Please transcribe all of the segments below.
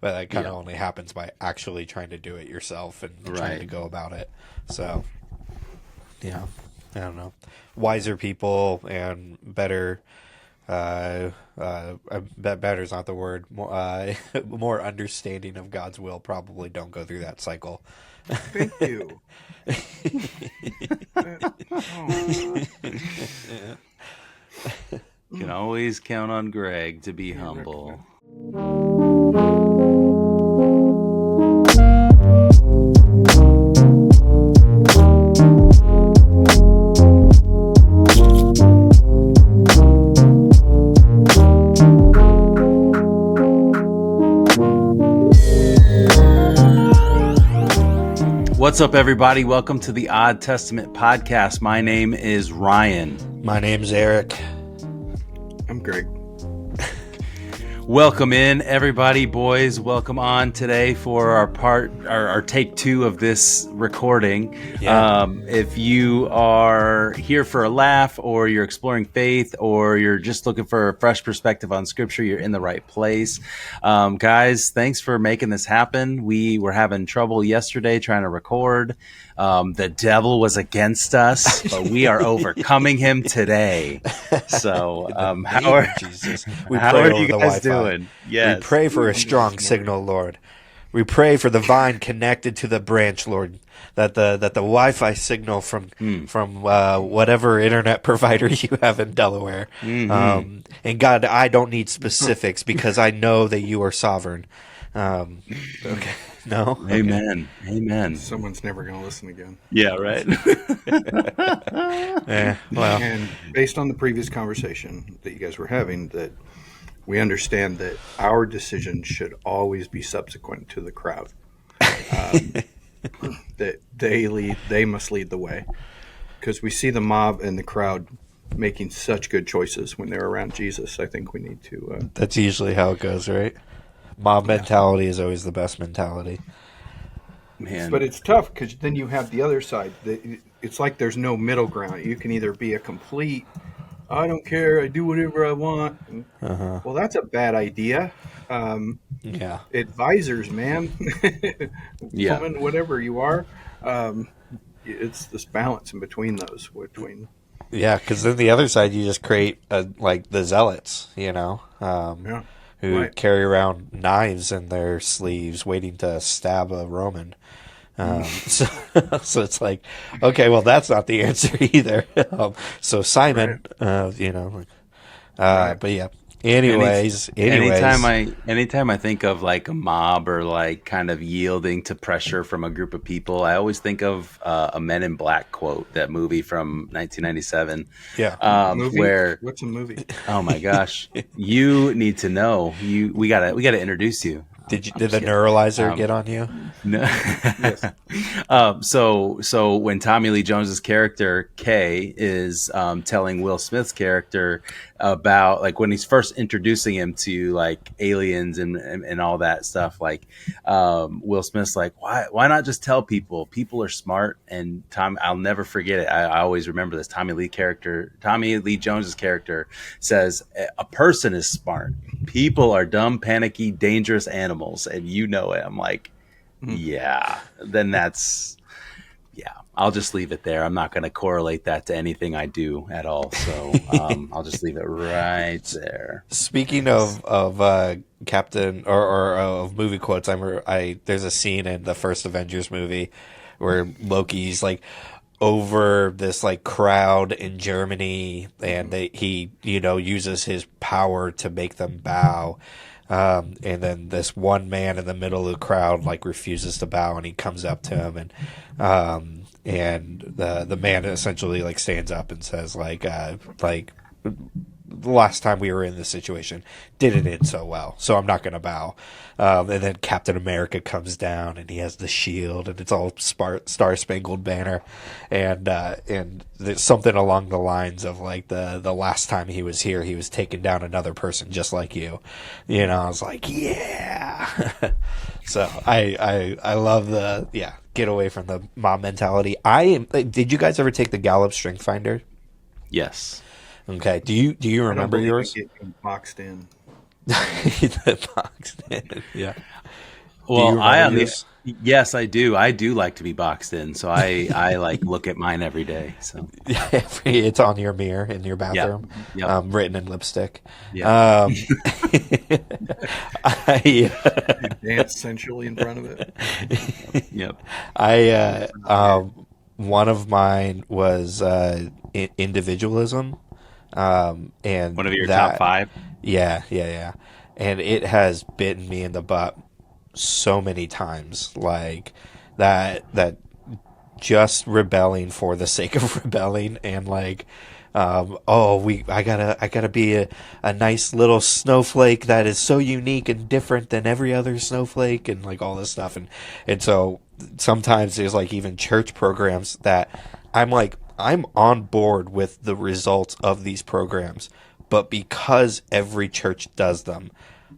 but that kind of Yeah. only happens by actually trying to do it yourself and trying to Right. go about it. So, yeah, I don't know. Wiser people and better. I bet better is not the word. More, more understanding of God's will probably don't go through that cycle. Thank you. Oh, Can always count on Greg to be can't humble. recommend. What's up, everybody? Welcome to the Odd Testament podcast. My name is Ryan. My name's Eric. I'm Greg. Welcome in, everybody, boys. Welcome on today for our take 2 of this recording. Yeah. If you are here for a laugh, or you're exploring faith, or you're just looking for a fresh perspective on Scripture, you're in the right place. Guys, thanks for making this happen. We were having trouble yesterday trying to record. The devil was against us, but we are overcoming him today. So, how are Jesus? how pray are over you the guys Wi-Fi. doing? Yes. We pray for a strong signal, Lord. We pray for the vine connected to the branch, Lord. That the Wi-Fi signal from whatever internet provider you have in Delaware. Mm-hmm. And God, I don't need specifics because I know that you are sovereign. Okay. No. Amen. Amen. Someone's never going to listen again. Yeah. Right. Well. And based on the previous conversation that you guys were having, that we understand that our decision should always be subsequent to the crowd. That they must lead the way, because we see the mob and the crowd making such good choices when they're around Jesus. I think we need to. That's usually how it goes, right? Mob mentality is always the best mentality. Man. But it's tough because then you have the other side. It's like there's no middle ground. You can either be a complete, I don't care, I do whatever I want. Well, that's a bad idea. Yeah. Advisors, man, Yeah. woman, whatever you are, it's this balance in between those. Yeah, because then the other side, you just create like the zealots, who Right. carry around knives in their sleeves, waiting to stab a Roman. So it's like, okay, well, that's not the answer either. So Simon, Right. but yeah. Anyways, anytime I think of like a mob or like kind of yielding to pressure from a group of people, I always think of a Men in Black quote, that movie from 1997. yeah, Movie? Where, What's a movie? oh my gosh, you need to know. We gotta introduce you. did the neuralizer get on you? No. Yes. So when Tommy Lee Jones's character Kay is telling Will Smith's character about, like, when he's first introducing him to like aliens and all that stuff, like Will Smith's like, why not just tell people? People are smart. And I'll never forget it. I always remember this. Tommy Lee Jones's character says, a person is smart. People are dumb, panicky, dangerous animals, and you know it. I'm like, yeah, then I'll just leave it there. I'm not going to correlate that to anything I do at all. So I'll just leave it right there. Speaking of Captain or of movie quotes, there's a scene in the first Avengers movie where Loki's like over this like crowd in Germany, and he uses his power to make them bow. And then this one man in the middle of the crowd like refuses to bow, and he comes up to him, and the man essentially like stands up and says like the last time we were in this situation didn't end so well, so I'm not going to bow. And then Captain America comes down, and he has the shield, and it's all Star Spangled Banner, and there's something along the lines of like the last time he was here, he was taking down another person just like you. I was like, yeah. So I love get away from the mob mentality. Did you guys ever take the Gallup Strength Finder? Yes. Okay. Do you remember yours? Get boxed in. The boxed in. Yeah. Well, you I remember on the yours? yes, I do. I do like to be boxed in, so I like look at mine every day. So It's on your mirror in your yep, bathroom, yep, written in lipstick. yep. Um, I, You dance sensually in front of it. Yep. I, Yeah. one of mine was individualism, and One of your top that, five. yeah, yeah, yeah, and it has bitten me in the butt so many times, like that just rebelling for the sake of rebelling, and like I gotta be a nice little snowflake that is so unique and different than every other snowflake, and like all this stuff, and so sometimes there's like even church programs that I'm like, I'm on board with the results of these programs, but because every church does them,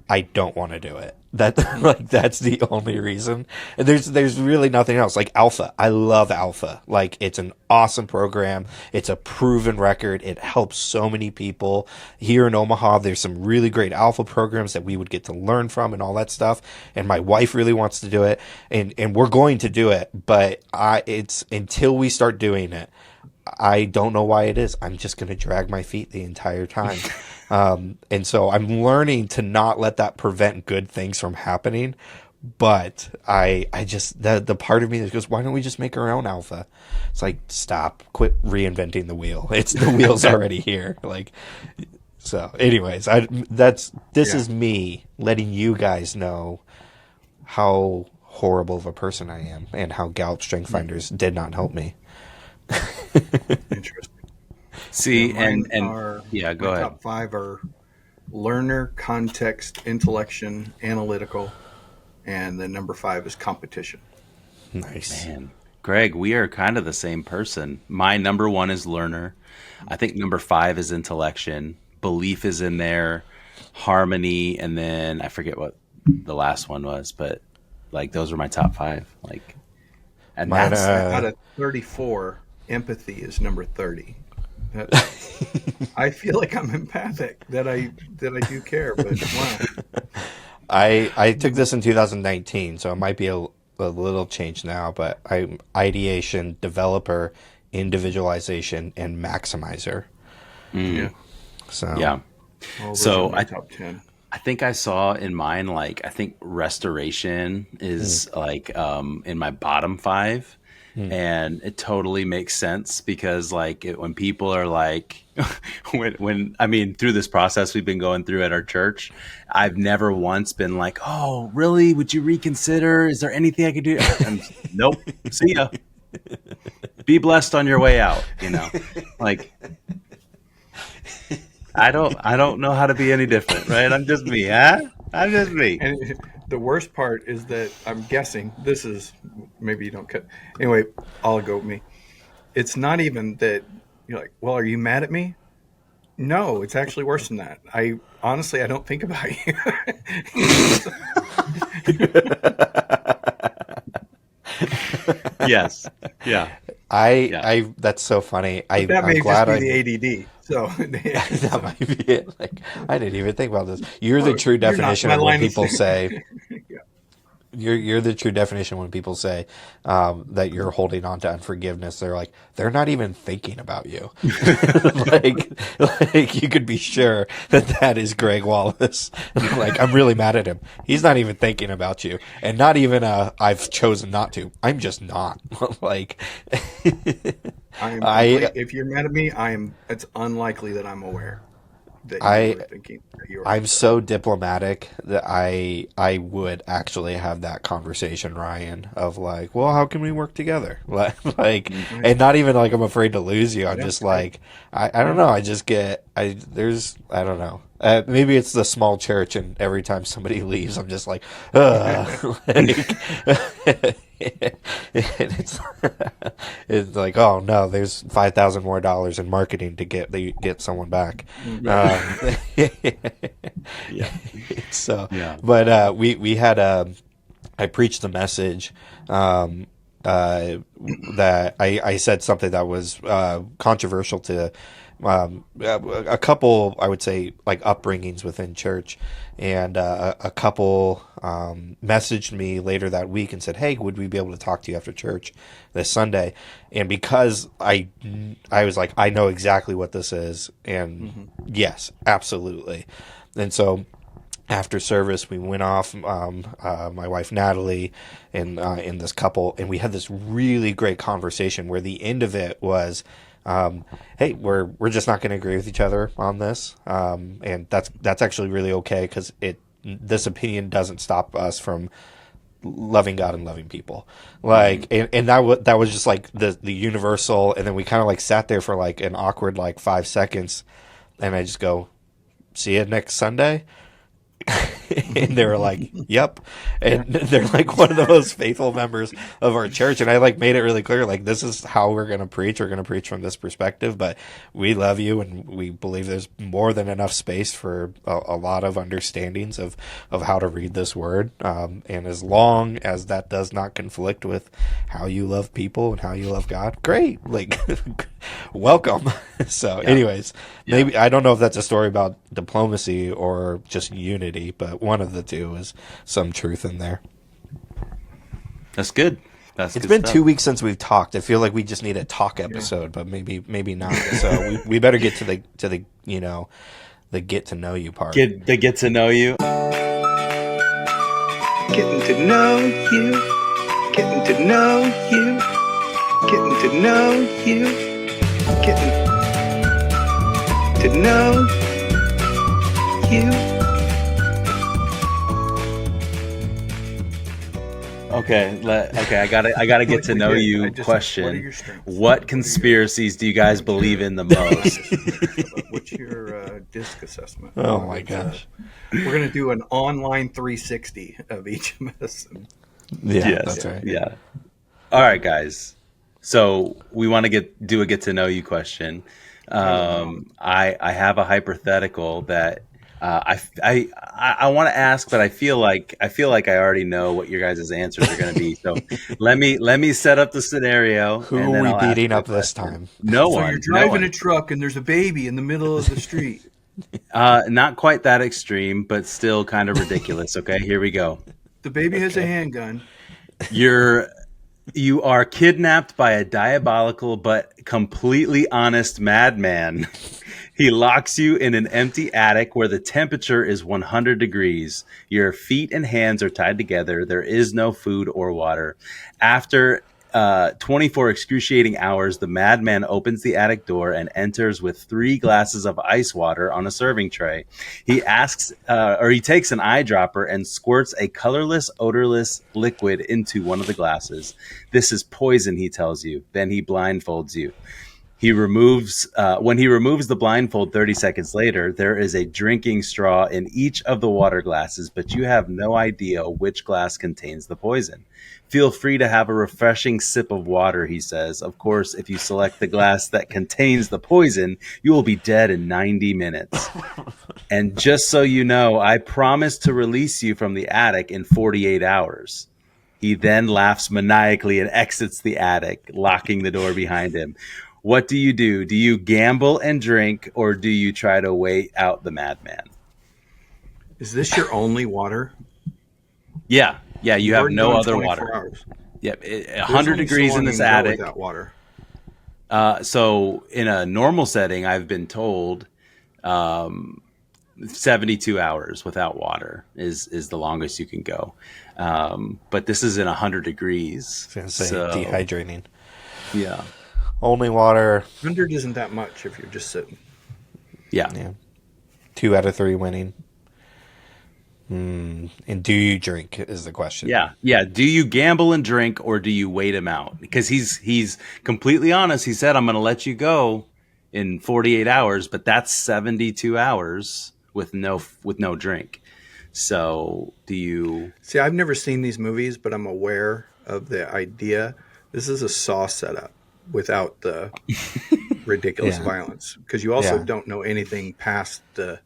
I don't want to do it. That like that's the only reason. And there's really nothing else. Like Alpha, I love Alpha. Like it's an awesome program. It's a proven record. It helps so many people here in Omaha. There's some really great Alpha programs that we would get to learn from and all that stuff. And my wife really wants to do it, and we're going to do it. But it's until we start doing it, I don't know why it is. I'm just going to drag my feet the entire time. And so I'm learning to not let that prevent good things from happening. But I just, the part of me that goes, why don't we just make our own alpha? It's like, stop, quit reinventing the wheel. It's the wheel's already here. Like, so anyways, this Yeah. is me letting you guys know how horrible of a person I am and how Gallup Strength Finders did not help me. Interesting. Yeah, See, mine and are yeah, my go ahead. top five are learner, context, intellection, analytical, and then number five is competition. Nice. Man, Greg, we are kind of the same person. My number one is learner. I think number five is intellection. Belief is in there, harmony, and then I forget what the last one was, but like those are my top five. Like, and Mine, that's Out of 34, empathy is number 30. That's, I feel like I'm empathic that I do care, but wow. I took this in 2019, so it might be a little change now, but I'm ideation, developer, individualization, and maximizer. Yeah. So yeah. All those So are my top 10. I think I saw in mine like I think restoration is like in my bottom five, and it totally makes sense because like when people are like when I mean through this process we've been going through at our church, I've never once been like, oh really, would you reconsider, is there anything I could do? And, nope, see ya, be blessed on your way out, like I don't know how to be any different, right? I'm just me, huh? I'm just me. And the worst part is that I'm guessing this is maybe you don't cut. Anyway, I'll go with me. It's not even that you're like, well, are you mad at me? No, it's actually worse than that. I honestly, I don't think about you. Yes. Yeah. Yeah. I that's so funny. That I'm may glad just I be the ADD. So, that might be it. Like I didn't even think about this. You're the well, true you're not definition my of when line of people say yeah. you're the true definition when people say that you're holding on to unforgiveness. They're like they're not even thinking about you. like you could be sure that is Greg Wallace. Like I'm really mad at him. He's not even thinking about you, and not even I've chosen not to. I'm just not. Like If you're mad at me, it's unlikely that I'm aware that I you were thinking that you were I'm upset. so diplomatic that I would actually have that conversation, Ryan, of like, well, how can we work together? Like, and not even like I'm afraid to lose you. I'm Yeah. just like, I don't know. I just get, I don't know. Maybe it's the small church, and every time somebody leaves, I'm just like, ugh. Like, and it's like, oh no, there's $5,000 more in marketing to get someone back. Yeah. So, Yeah. but we had I preached the message that I said something that was controversial to a couple, I would say, like upbringings within church, and a couple messaged me later that week and said, "Hey, would we be able to talk to you after church this Sunday?" And because I was like, I know exactly what this is, and yes, absolutely. And so after service, we went off, my wife Natalie and this couple, and we had this really great conversation where the end of it was, hey, we're just not going to agree with each other on this, and that's actually really okay, because this opinion doesn't stop us from loving God and loving people. Like, and that was just like the universal. And then we kind of like sat there for like an awkward like 5 seconds, and I just go, "See you next Sunday." And they were like, "Yep." And they're like one of the most faithful members of our church. And I like made it really clear, like, this is how we're going to preach. We're going to preach from this perspective, but we love you, and we believe there's more than enough space for a lot of understandings of how to read this word. And as long as that does not conflict with how you love people and how you love God, great. Like, welcome. So anyways, maybe, I don't know if that's a story about diplomacy or just unity, but one of the two is some truth in there. That's good. It's good been stuff. 2 weeks since we've talked. I feel like we just need a talk episode, but maybe not. So we better get to the the get to know you part. Get to know you. Getting to know you, getting to know you, getting to know you, getting to know you. Okay, I gotta get to know you. What are Question: your strengths? What conspiracies do you guys believe in the most? What's your disc assessment? Oh my gosh. We're gonna do an online 360 of each of us. Yeah, Yes, that's right. Yeah. All right, guys. So we want to do a get to know you question. I have a hypothetical that I want to ask, but I feel like I already know what your guys' answers are going to be. So let me set up the scenario. Who and are then we I'll ask beating the up this question. time? No So one. you're no driving one. a truck and there's a baby in the middle of the street. Not quite that extreme, but still kind of ridiculous. Okay, here we go. The baby has a handgun. You are kidnapped by a diabolical but completely honest madman. He locks you in an empty attic where the temperature is 100 degrees. Your feet and hands are tied together. There is no food or water. After 24 excruciating hours, the madman opens the attic door and enters with 3 glasses of ice water on a serving tray. He takes an eyedropper and squirts a colorless, odorless liquid into one of the glasses. This is poison, he tells you. Then he blindfolds you. When he removes the blindfold 30 seconds later, there is a drinking straw in each of the water glasses, but you have no idea which glass contains the poison. Feel free to have a refreshing sip of water, he says. Of course, if you select the glass that contains the poison, you will be dead in 90 minutes. And just so you know, I promise to release you from the attic in 48 hours. He then laughs maniacally and exits the attic, locking the door behind him. What do you do? Do you gamble and drink, or do you try to wait out the madman? Is this your only water? Yeah. You have already no gone other 24 water. hours. Yep, There's 100 only degrees so in long this you can go attic. without water. So in a normal setting, I've been told 72 hours without water is the longest you can go. But this is in 100 degrees. I was gonna say dehydrating. Yeah. Only water. 100 isn't that much if you're just sitting. Yeah. 2 out of 3 winning. And do you drink is the question. Yeah. Do you gamble and drink, or do you wait him out? Because he's completely honest. He said, I'm going to let you go in 48 hours, but that's 72 hours with no drink. So do you... See, I've never seen these movies, but I'm aware of the idea. This is a Saw setup without the ridiculous violence, because you also don't know anything past the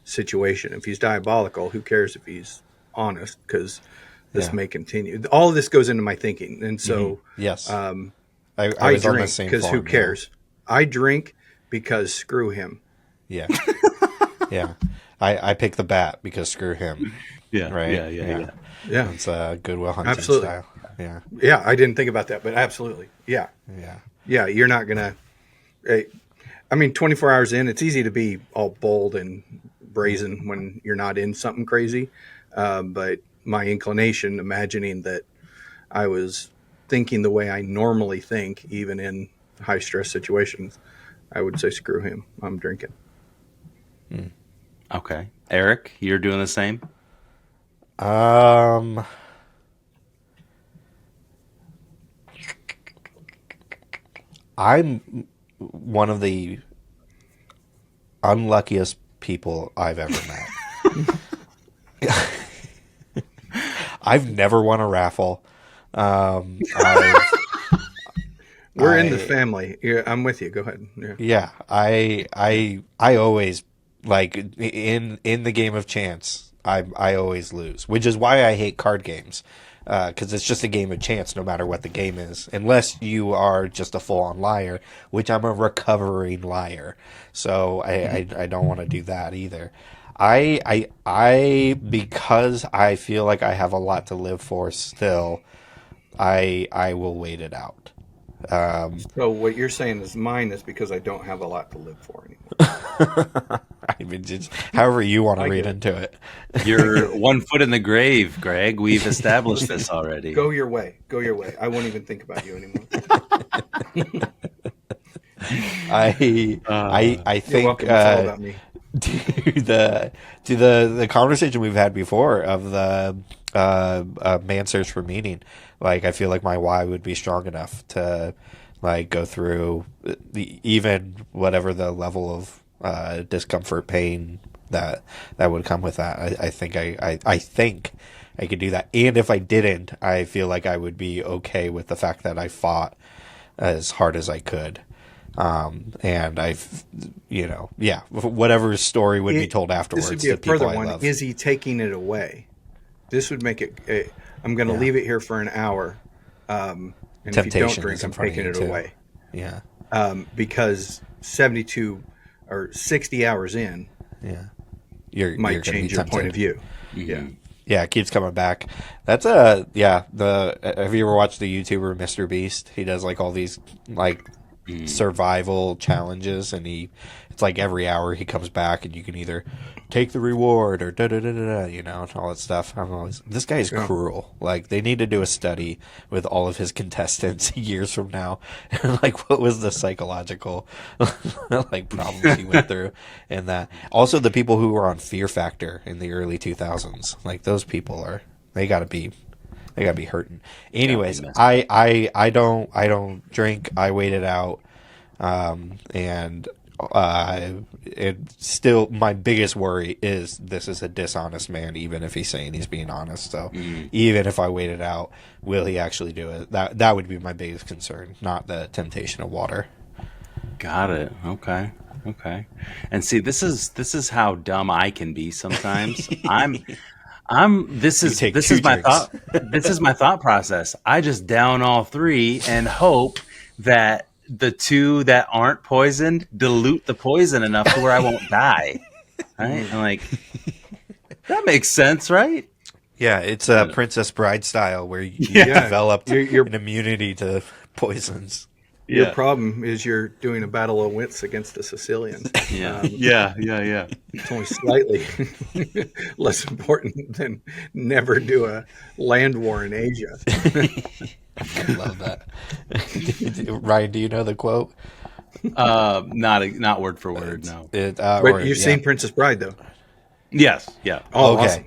situation. If he's diabolical, who cares if he's honest, because this may continue. All of this goes into my thinking, and so yes, I was on the drink same because who farm, cares? I drink because screw him. Yeah. Yeah. I pick the bat because screw him. Yeah, Right? yeah. Yeah, It's Good Will Hunting Absolutely. style. Yeah. yeah. I didn't think about that, but absolutely, yeah, Yeah. yeah. You're not gonna. I mean, 24 hours in, it's easy to be all bold and brazen when you're not in something crazy. But my inclination, imagining that I was thinking the way I normally think, even in high stress situations, I would say, screw him. I'm drinking. Okay, Eric, you're doing the same. Um, I'm one of the unluckiest people I've ever met. I've never won a raffle. I've, We're in I- the family. Yeah, I'm with you. Go ahead. Yeah. yeah, I always like in the game of chance. I always lose, which is why I hate card games. Because it's just a game of chance, no matter what the game is, unless you are just a full-on liar, which I'm a recovering liar. So I don't want to do that either. Because I feel like I have a lot to live for still. I will wait it out. So what you're saying is mine is because I don't have a lot to live for anymore. I mean, just however you want to I read get it. into it. You're 1 foot in the grave, Greg. We've established this already. Go your way. Go your way. I won't even think about you anymore. I You're think welcome. It's all about me. to the conversation we've had before of the man search for meaning. Like, I feel like my why would be strong enough to like go through even whatever the level of discomfort, pain that would come with that. I think I think I could do that. And if I didn't, I feel like I would be okay with the fact that I fought as hard as I could. And I've, whatever story would be told afterwards This would be a to people further I one. love. Is he taking it away? This would make it. I'm going to leave it here for an hour. And if you don't Temptation drink, is in I'm front of taking you, it too. away. Yeah. Because 72 or 60 hours in Yeah. You're might gonna be change your point tempted. of view. Mm-hmm. Yeah. Yeah, it keeps coming back. That's have you ever watched the YouTuber Mr. Beast? He does like all these like survival challenges, and it's like every hour he comes back and you can either take the reward or and all that stuff. This guy is cruel. Like, they need to do a study with all of his contestants years from now. Like, what was the psychological like problems he went through, and that also the people who were on Fear Factor in the early 2000s. Like, those people they gotta be hurting. Anyways, messed I don't drink. I wait it out. And still my biggest worry is this is a dishonest man, even if he's saying he's being honest. So even if I wait it out, will he actually do it? That would be my biggest concern, not the temptation of water. Got it. Okay. And see, this is how dumb I can be sometimes. This is take my two thought. This is my thought process. I just down all three and hope that the two that aren't poisoned dilute the poison enough to where I won't die. Right? I'm like, that makes sense, right? Yeah, it's a Princess Bride style where you Yeah. developed You're- an immunity to poisons. Your problem is you're doing a battle of wits against the Sicilians. Yeah. Yeah. It's only slightly less important than never do a land war in Asia. I love that. Ryan, do you know the quote? Not word for word. No. But you've seen Princess Bride, though. Yes. Yeah. Oh, Okay. awesome.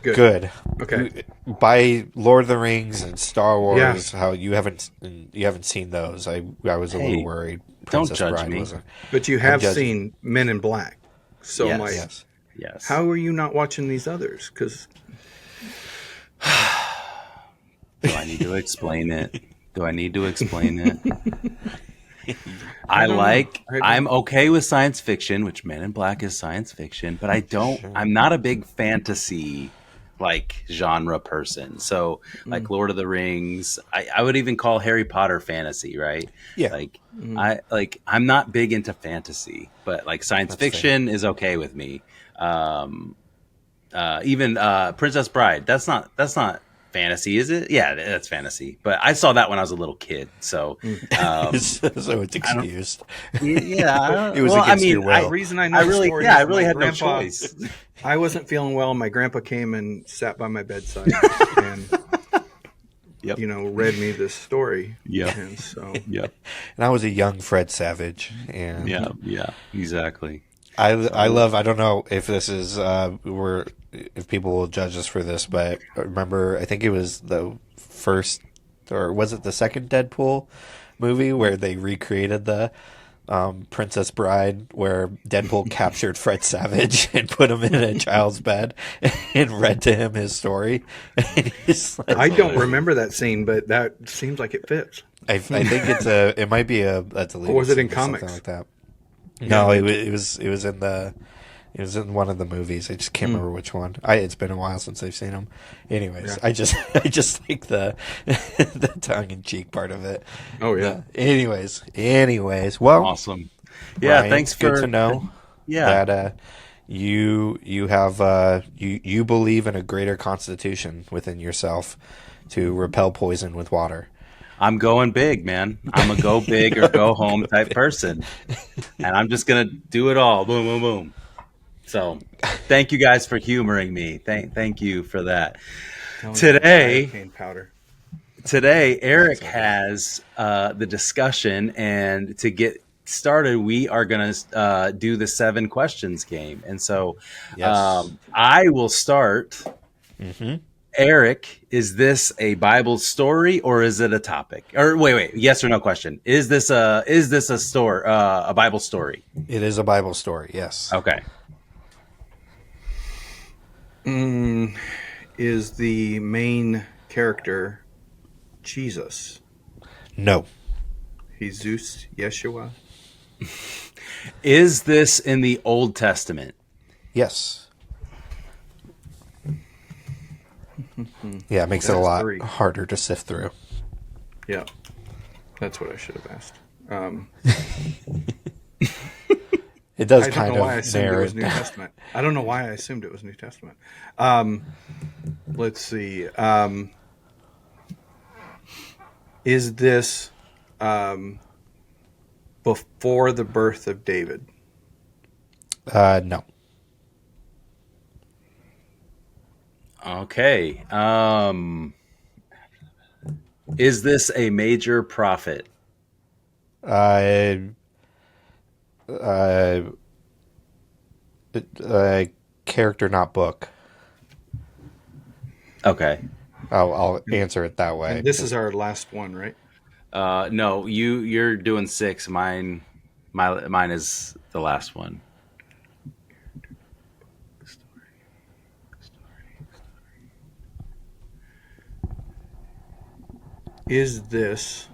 Good. Okay. By Lord of the Rings and Star Wars, Yeah. how you haven't seen those? I was a Hey, little worried. don't Princess judge Bride me. wasn't. But you have judging. seen Men in Black. So, Yes. Mike, Yes. Yes. how are you not watching these others? Because Do I need to explain it? I don't know. I'm okay with science fiction, which Men in Black is science fiction, but I'm not a big fantasy like genre person. So like Lord of the Rings, I would even call Harry Potter fantasy, right? Yeah. Like I'm not big into fantasy, but like science That's fiction is okay with me. Even Princess Bride, that's not fantasy, is it? Yeah, that's fantasy. But I saw that when I was a little kid, so So it's I don't- excused. yeah. It was well, I against your mean, will. The reason I know I the really, story yeah, I is really my had no grandpa- choice. I wasn't feeling well. My grandpa came and sat by my bedside and, Yep. read me this story. Yep. And so, Yep. And I was a young Fred Savage, and Yeah. Exactly. I love. I don't know if this is if people will judge us for this, but I remember I think it was the first, or was it the second Deadpool movie where they recreated the Princess Bride, where Deadpool captured Fred Savage and put him in a child's bed and read to him his story. And he's like, I don't remember that scene, but that seems like it fits. I think it might be a deleted Or was it in scene or something comics? like that. No, it was in one of the movies. I just can't remember which one. It's been a while since I've seen them. Anyways, Yeah. I just like the the tongue in cheek part of it. Oh, yeah. Anyways, well, Awesome. Yeah. Ryan, Thanks good for to know Yeah. that you have you believe in a greater constitution within yourself to repel poison with water. I'm going big, man. I'm a go big or go home type person, and I'm just gonna do it all. Boom, boom, boom. So, thank you guys for humoring me. Thank you for that. Today- Cane powder. Today, Eric has the discussion, and to get started, we are going to do the 7 questions game. And so Yes. I will start. Mm-hmm. Eric, is this a Bible story or is it a topic? Or wait, yes or no question. Is this a story, a Bible story? It is a Bible story. Yes. Okay. Is the main character Jesus? No. Jesus, Yeshua? Is this in the Old Testament? Yes. Yeah, it makes it a That's lot 3. harder to sift through. Yeah. That's what I should have asked. It does I don't kind know why I of assumed it narrow was it New down. Testament. I don't know why I assumed it was New Testament. Let's see. Is this before the birth of David? No. Okay. Is this a major prophet? Character, not book. Okay. I'll answer it that way. And this is our last one, right? No, you're doing 6. Mine is the last one. Is this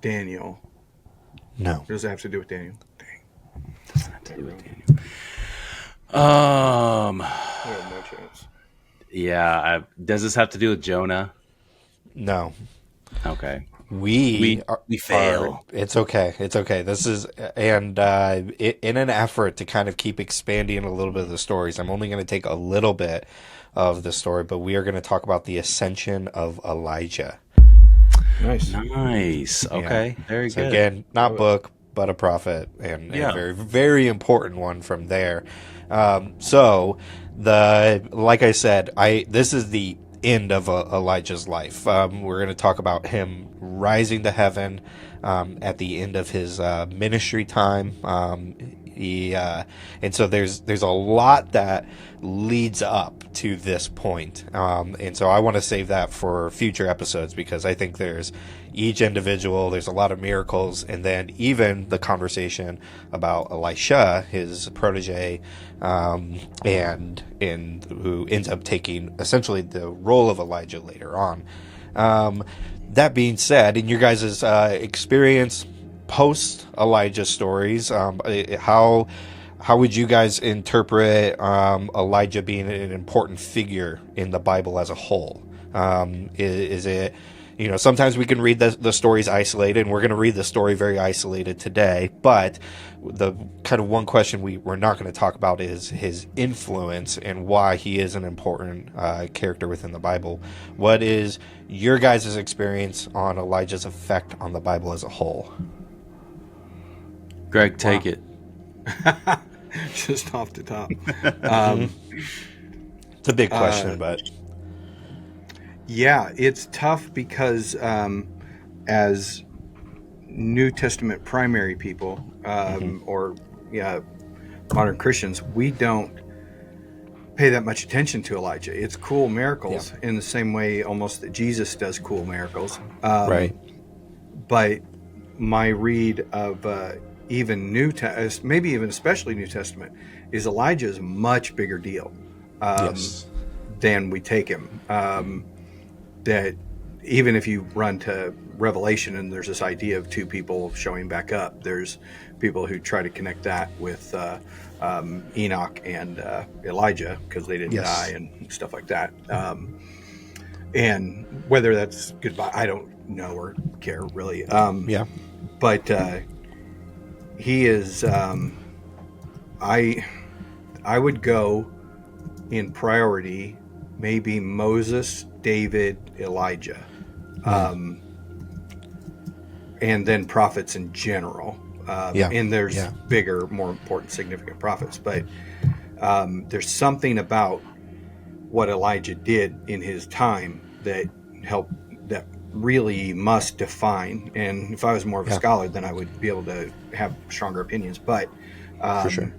Daniel? No. Or does it have to do with Daniel? Um. I have no chance. Yeah. Does this have to do with Jonah? No. Okay. We fail. It's okay. It's okay. This is, and in an effort to kind of keep expanding a little bit of the stories, I'm only going to take a little bit of the story, but we are going to talk about the ascension of Elijah. Nice. Nice. Okay. Very So good. again, not book, but a prophet, and Yeah. a very, very important one from there. Like I said, this is the end of Elijah's life. We're going to talk about him rising to heaven at the end of his ministry time. And so there's a lot that leads up to this point. And so I want to save that for future episodes, because I think there's each individual, there's a lot of miracles, and then even the conversation about Elisha, his protege, and who ends up taking essentially the role of Elijah later on. That being said, in your guys' experience post Elijah stories, how how would you guys interpret Elijah being an important figure in the Bible as a whole? Is it, sometimes we can read the stories isolated, and we're going to read the story very isolated today, but the kind of one question we're not going to talk about is his influence and why he is an important character within the Bible. What is your guys' experience on Elijah's effect on the Bible as a whole? Greg, take it. Just off the top. It's a big question, but yeah, it's tough because as New Testament primary people or modern Christians, we don't pay that much attention to Elijah. It's cool miracles in the same way almost that Jesus does cool miracles. Right. But my read of even maybe even especially New Testament, is Elijah is a much bigger deal than we take him. That even if you run to Revelation and there's this idea of two people showing back up, there's people who try to connect that with Enoch and Elijah because they didn't die and stuff like that. And whether that's goodbye, I don't know or care really. But he is. I would go in priority, maybe Moses, David, Elijah, and then prophets in general. And there's bigger, more important, significant prophets. But there's something about what Elijah did in his time that really must define. And if I was more of a scholar, then I would be able to have stronger opinions. But for sure,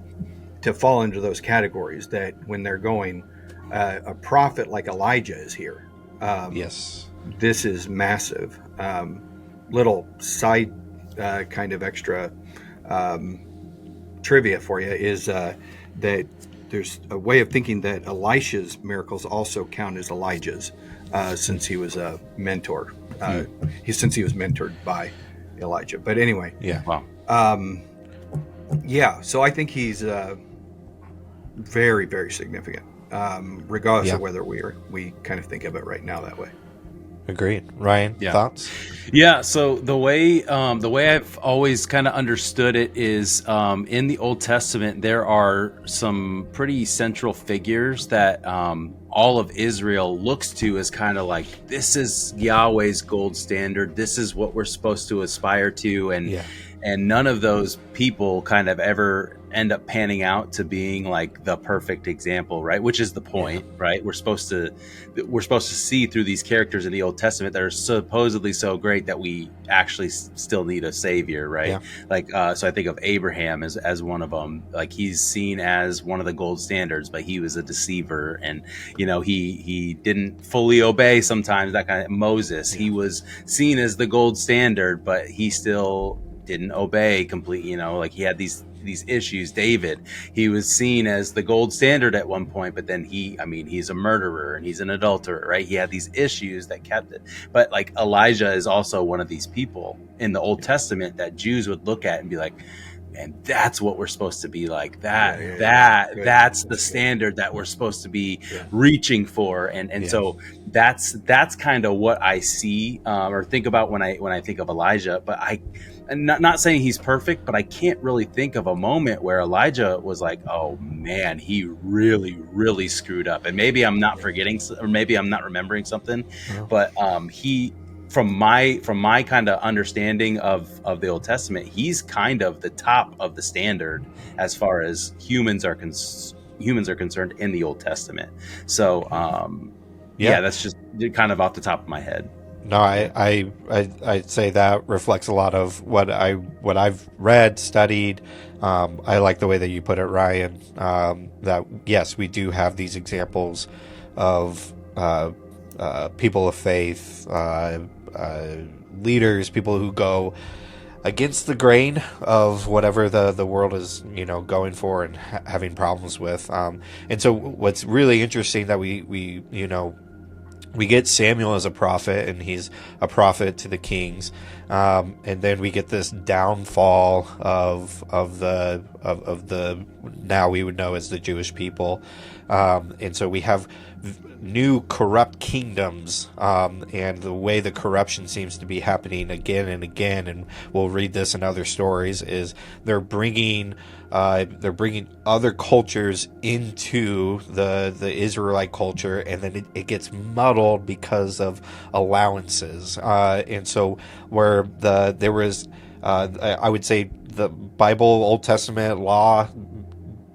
to fall into those categories, that when they're going, a prophet like Elijah is here. This is massive. Little side kind of extra trivia for you is that there's a way of thinking that Elisha's miracles also count as Elijah's, since he was a mentor. Since he was mentored by Elijah. But anyway, so I think he's very, very significant, regardless of whether we kind of think of it right now that way. Agreed. Ryan, thoughts? Yeah. So the way I've always kind of understood it is, in the Old Testament, there are some pretty central figures that all of Israel looks to as kind of like, this is Yahweh's gold standard. This is what we're supposed to aspire to. And none of those people kind of ever end up panning out to being like the perfect example, right? Which is the point, right? We're supposed to see through these characters in the Old Testament that are supposedly so great that we actually still need a savior, right? So I think of Abraham as one of them. Like, he's seen as one of the gold standards, but he was a deceiver, and he didn't fully obey sometimes. That kind of Moses, he was seen as the gold standard, but he still didn't obey completely. Like, he had these issues. David, he was seen as the gold standard at one point, but then he's a murderer and he's an adulterer, right? He had these issues that kept it. But like, Elijah is also one of these people in the Old Testament that Jews would look at and be like, man, that's what we're supposed to be like. That's the standard that we're supposed to be reaching for. And so that's kind of what I see or think about when I think of Elijah. But I'm not saying he's perfect, but I can't really think of a moment where Elijah was like, oh man, he really, really screwed up. And maybe I'm not forgetting, or maybe I'm not remembering something, but he, from my kind of understanding of the Old Testament, he's kind of the top of the standard as far as humans are concerned in the Old Testament. So that's just kind of off the top of my head. No, I'd say that reflects a lot of what I've read, studied. I like the way that you put it, Ryan. That yes, we do have these examples of people of faith, leaders, people who go against the grain of whatever the world is going for and having problems with. And so what's really interesting that we get Samuel as a prophet, and he's a prophet to the kings, and then we get this downfall of of the now we would know as the Jewish people, and so we have new corrupt kingdoms, and the way the corruption seems to be happening again and again, and we'll read this in other stories, is they're bringing other cultures into the Israelite culture, and then it gets muddled because of allowances, and so where there was I would say the Bible, Old Testament law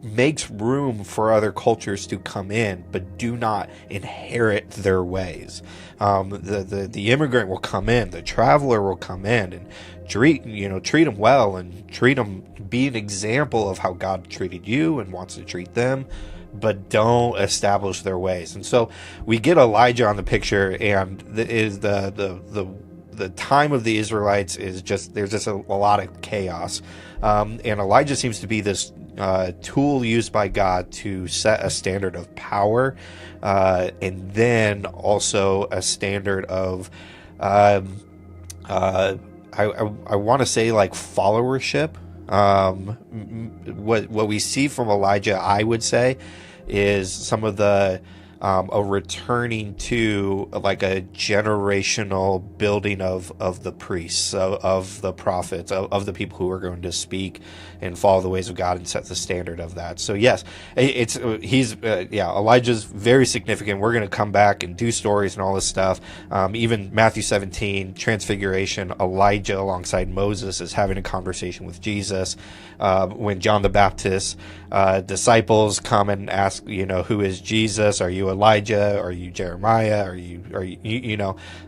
makes room for other cultures to come in, but do not inherit their ways. The immigrant will come in, the traveler will come in, and treat them well, and be an example of how God treated you and wants to treat them, but don't establish their ways. And so we get Elijah on the picture, and the time of the Israelites is there's just a lot of chaos, and Elijah seems to be this tool used by God to set a standard of power, and then also a standard of I want to say like followership. What we see from Elijah, I would say, is some of the a returning to like a generational building of the priests, of the prophets, of the people who are going to speak and follow the ways of God and set the standard of that. So yes, Elijah's very significant. We're going to come back and do stories and all this stuff. Even Matthew 17, Transfiguration, Elijah alongside Moses is having a conversation with Jesus. When John the Baptist disciples come and ask, who is Jesus? Are you Elijah? Are you Jeremiah? Are you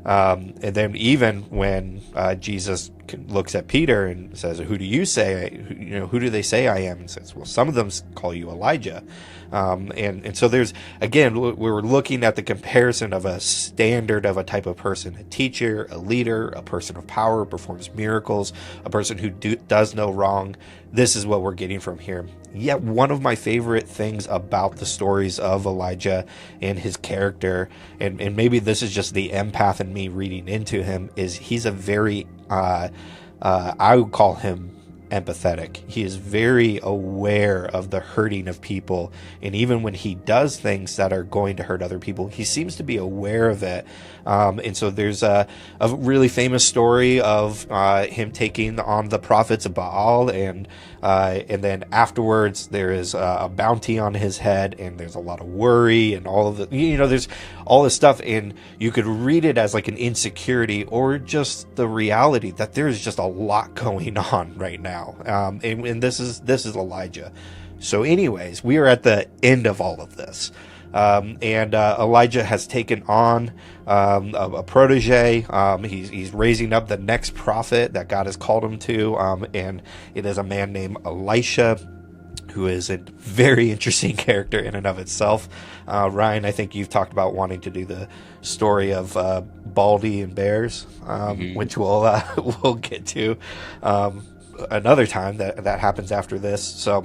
and then even when Jesus looks at Peter and says, who do you say, who do they say I am? And says, well, some of them call you Elijah. And so there's, again, we're looking at the comparison of a standard of a type of person, a teacher, a leader, a person of power, performs miracles, a person who does no wrong. This is what we're getting from here. Yet one of my favorite things about the stories of Elijah and his character, and maybe this is just the empath in me reading into him, is he's a very, I would call him empathetic. He is very aware of the hurting of people, and even when he does things that are going to hurt other people, he seems to be aware of it. And so there's a really famous story of him taking on the prophets of Baal, and then afterwards there is a bounty on his head, and there's a lot of worry and all of the, there's all this stuff, and you could read it as like an insecurity or just the reality that there's just a lot going on right now. And this is Elijah. So anyways, we are at the end of all of this. And Elijah has taken on a protege. He's raising up the next prophet that God has called him to, and it is a man named Elisha, who is a very interesting character in and of itself. Ryan, I think you've talked about wanting to do the story of Baldy and bears, which we'll get to another time. That happens after this. So,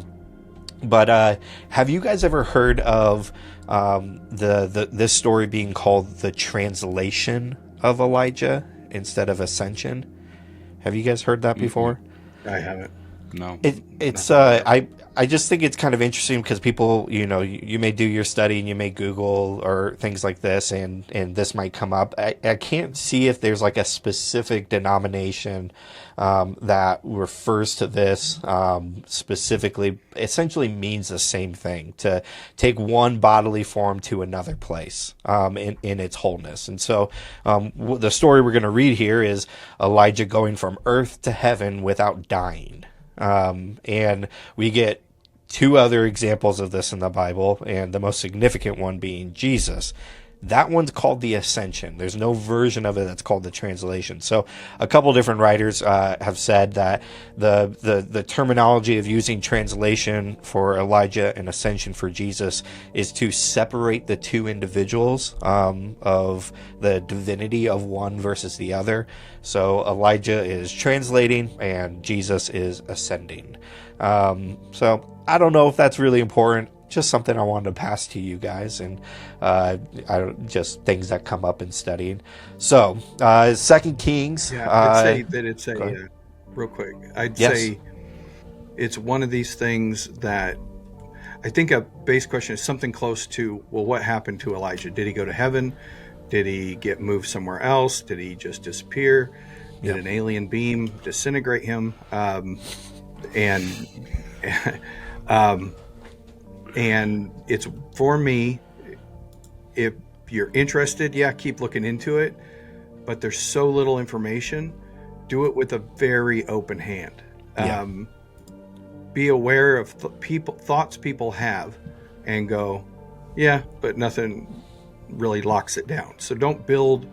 but have you guys ever heard of this story being called the translation of Elijah instead of ascension? Have you guys heard that before? I haven't. No. It's I just think it's kind of interesting because people, you may do your study and you may Google or things like this, and this might come up. I can't see if there's like a specific denomination that refers to this specifically. Essentially means the same thing, to take one bodily form to another place in its wholeness. And so the story we're going to read here is Elijah going from earth to heaven without dying. And we get two other examples of this in the Bible, and the most significant one being Jesus. That one's called the Ascension. There's no version of it that's called the translation. So a couple different writers have said that the terminology of using translation for Elijah and Ascension for Jesus is to separate the two individuals of the divinity of one versus the other. So Elijah is translating and Jesus is ascending. So I don't know if that's really important. Just something I wanted to pass to you guys, and just things that come up in studying. So, 2 Kings. Yeah, I'd say that it's real quick. I'd say it's one of these things that I think a base question is something close to, well, what happened to Elijah? Did he go to heaven? Did he get moved somewhere else? Did he just disappear? Did an alien beam disintegrate him? And and it's, for me, if you're interested, keep looking into it. But there's so little information. Do it with a very open hand. Be aware of thoughts people have, and go, but nothing really locks it down. So don't build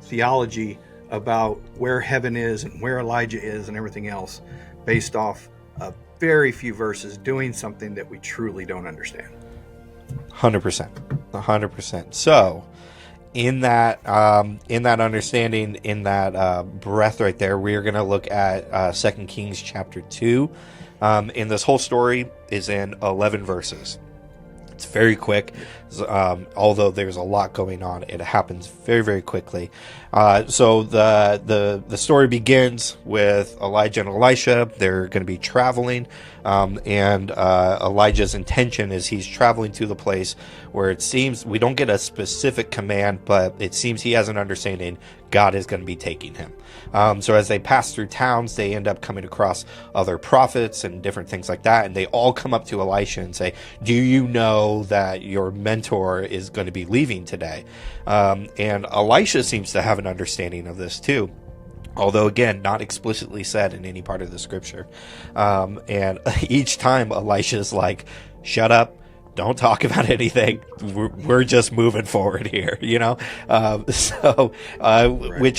theology about where heaven is and where Elijah is and everything else based off of very few verses doing something that we truly don't understand. 100%. So in that understanding, in that breath right there, we're going to look at 2 Kings chapter 2. And this whole story is in 11 verses. It's very quick, although there's a lot going on. It happens very, very quickly. So the story begins with Elijah and Elisha. They're going to be traveling, and Elijah's intention is he's traveling to the place where it seems, we don't get a specific command, but it seems he has an understanding God is going to be taking him. So as they pass through towns, they end up coming across other prophets and different things like that. And they all come up to Elisha and say, do you know that your mentor is going to be leaving today? And Elisha seems to have an understanding of this too. Although, again, not explicitly said in any part of the scripture. And each time Elisha's like, shut up. Don't talk about anything. We're just moving forward here, you know? Which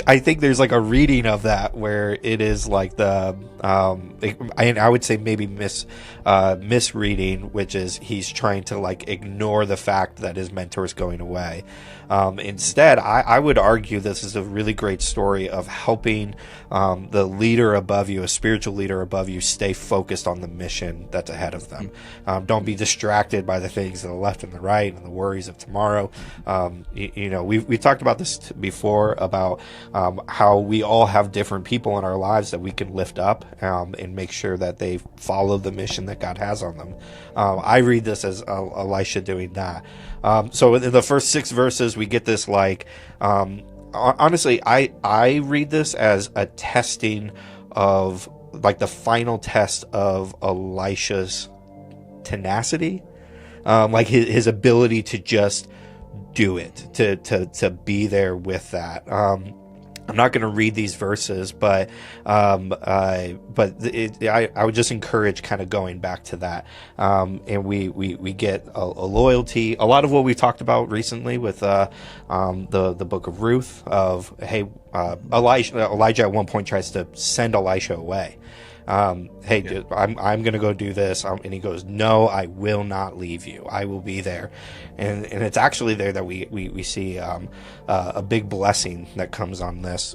I think there's like a reading of that where it is like the, I would say maybe misreading, which is he's trying to like ignore the fact that his mentor is going away. Instead, I would argue this is a really great story of helping the leader above you, a spiritual leader above you, stay focused on the mission that's ahead of them. Don't be distracted by the things to the left and the right and the worries of tomorrow. We talked about this before about how we all have different people in our lives that we can lift up and make sure that they follow the mission that God has on them. I read this as Elisha doing that. So in the first 6 verses, we get this like, honestly, I read this as a testing of like the final test of Elisha's tenacity, like his ability to just do it, to be there with that. I'm not going to read these verses, but I would just encourage kind of going back to that. And we get a loyalty, a lot of what we talked about recently with the book of Ruth of, hey, Elijah at one point tries to send Elisha away. I'm going to go do this. And he goes, no, I will not leave you. I will be there. And it's actually there that we see a big blessing that comes on this.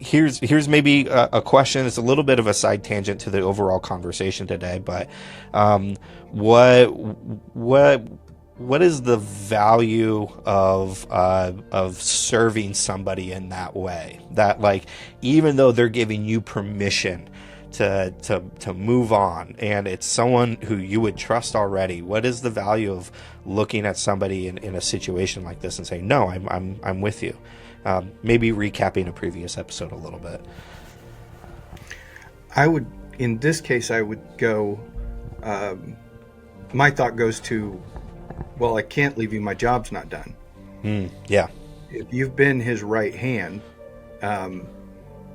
Here's maybe a question. It's a little bit of a side tangent to the overall conversation today, but what is the value of serving somebody in that way? That like, even though they're giving you permission to move on, and it's someone who you would trust already, what is the value of looking at somebody in a situation like this and saying, no, I'm with you? Maybe recapping a previous episode a little bit. In this case, I would go, my thought goes to, well, I can't leave you, my job's not done. Yeah. If you've been his right hand,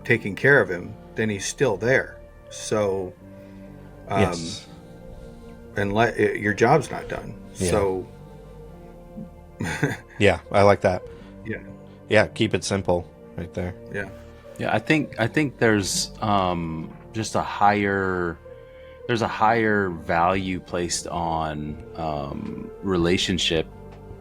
taking care of him, then he's still there. So, yes. And your job's not done. Yeah. So, yeah, I like that. Yeah. Keep it simple, right there. Yeah. I think there's just a higher value placed on relationship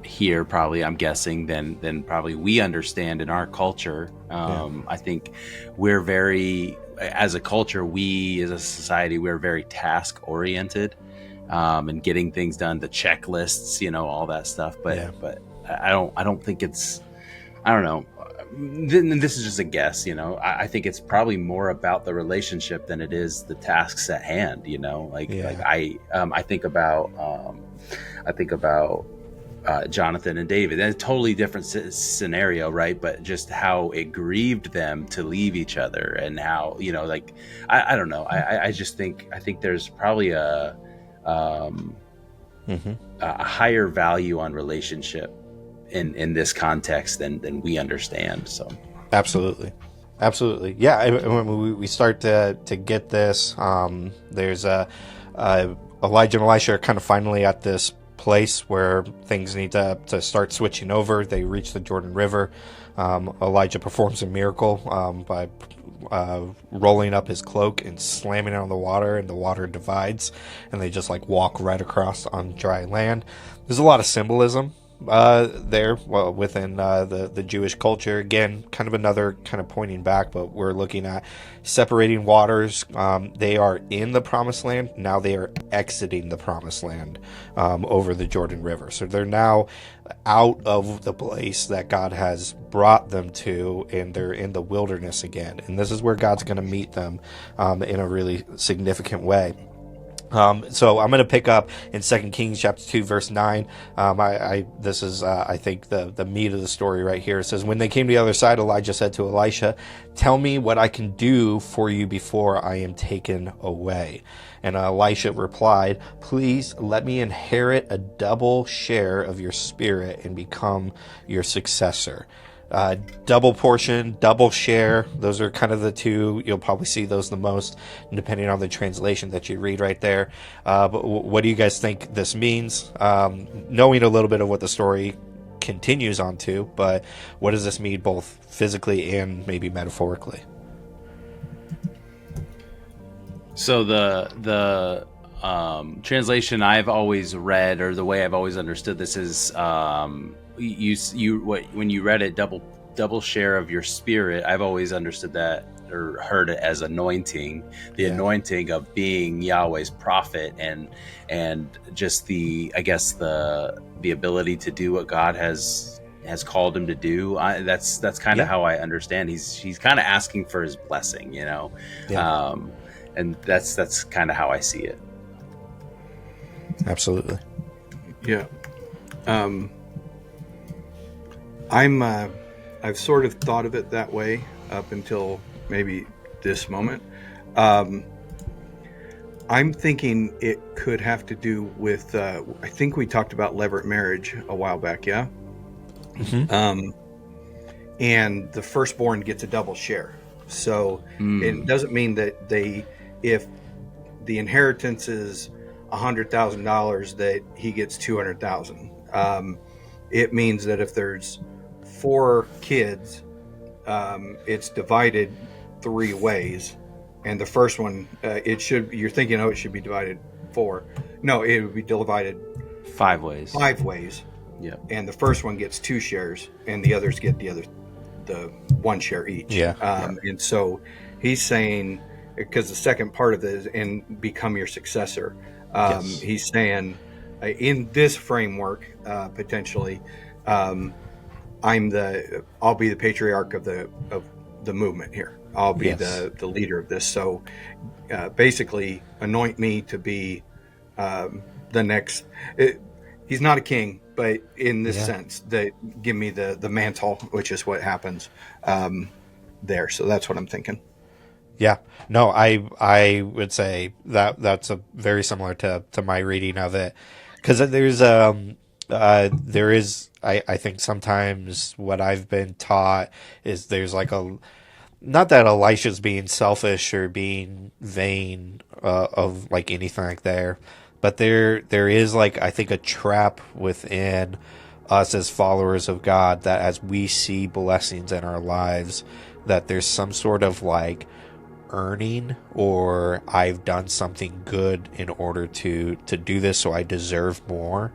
here, probably, I'm guessing, than probably we understand in our culture. I think we're very, as a culture, we as a society, we're very task oriented, and getting things done, the checklists, all that stuff. But I don't think it's, I don't know. this is just a guess, you know. I think it's probably more about the relationship than it is the tasks at hand, you know. I think about Jonathan and David, and a totally different scenario, right? But just how it grieved them to leave each other, and how, you know, like I don't know. I just think there's probably a higher value on relationship in this context than we understand. So absolutely, yeah. When we start to get this, there's Elijah and Elisha are kind of finally at this place where things need to start switching over. They reach the Jordan River. Elijah performs a miracle by rolling up his cloak and slamming it on the water, and the water divides, and they just like walk right across on dry land. There's a lot of symbolism there within the Jewish culture. Again, kind of another kind of pointing back, but we're looking at separating waters. They are in the promised land. Now they are exiting the promised land over the Jordan River. So they're now out of the place that God has brought them to, and they're in the wilderness again. And this is where God's going to meet them in a really significant way. So I'm going to pick up in 2 Kings chapter 2 verse 9. This is I think the meat of the story right here. It says, when they came to the other side, Elijah said to Elisha, tell me what I can do for you before I am taken away. And Elisha replied, please let me inherit a double share of your spirit and become your successor. Double portion, double share. Those are kind of the two. You'll probably see those the most, depending on the translation that you read right there. But what do you guys think this means? Knowing a little bit of what the story continues on to, but what does this mean both physically and maybe metaphorically? So the translation I've always read, or the way I've always understood this, is when you read it, double share of your spirit. I've always understood that or heard it as anointing, the anointing of being Yahweh's prophet, and just the ability to do what God has called him to do. That's kind of how I understand. He's kind of asking for his blessing, you know. And that's kind of how I see it. Absolutely. Yeah. I've sort of thought of it that way up until maybe this moment. I'm thinking it could have to do with, I think we talked about levirate marriage a while back. Yeah. Mm-hmm. And the firstborn gets a double share. So it doesn't mean that if the inheritance is $100,000, that he gets $200,000. It means that if there's 4 kids, it's divided 3 ways, and the first one, you're thinking, it should be divided 4. No, it would be divided 5 ways. 5 ways. Yeah. And the first one gets 2 shares, and the others get the 1 share each. Yeah. And so he's saying, because the second part of this, and become your successor. He's saying, in this framework, potentially, I'll be the patriarch of the movement here. I'll be the leader of this. So basically, anoint me to be the next. He's not a king, but in this sense, that give me the mantle, which is what happens there. So that's what I'm thinking. Yeah, no, I would say that's a very similar to my reading of it, because there is I think sometimes what I've been taught is there's like not that Elisha's being selfish or being vain of like anything like there, but there is like, I think, a trap within us as followers of God, that as we see blessings in our lives, that there's some sort of like earning, or I've done something good in order to do this, so I deserve more.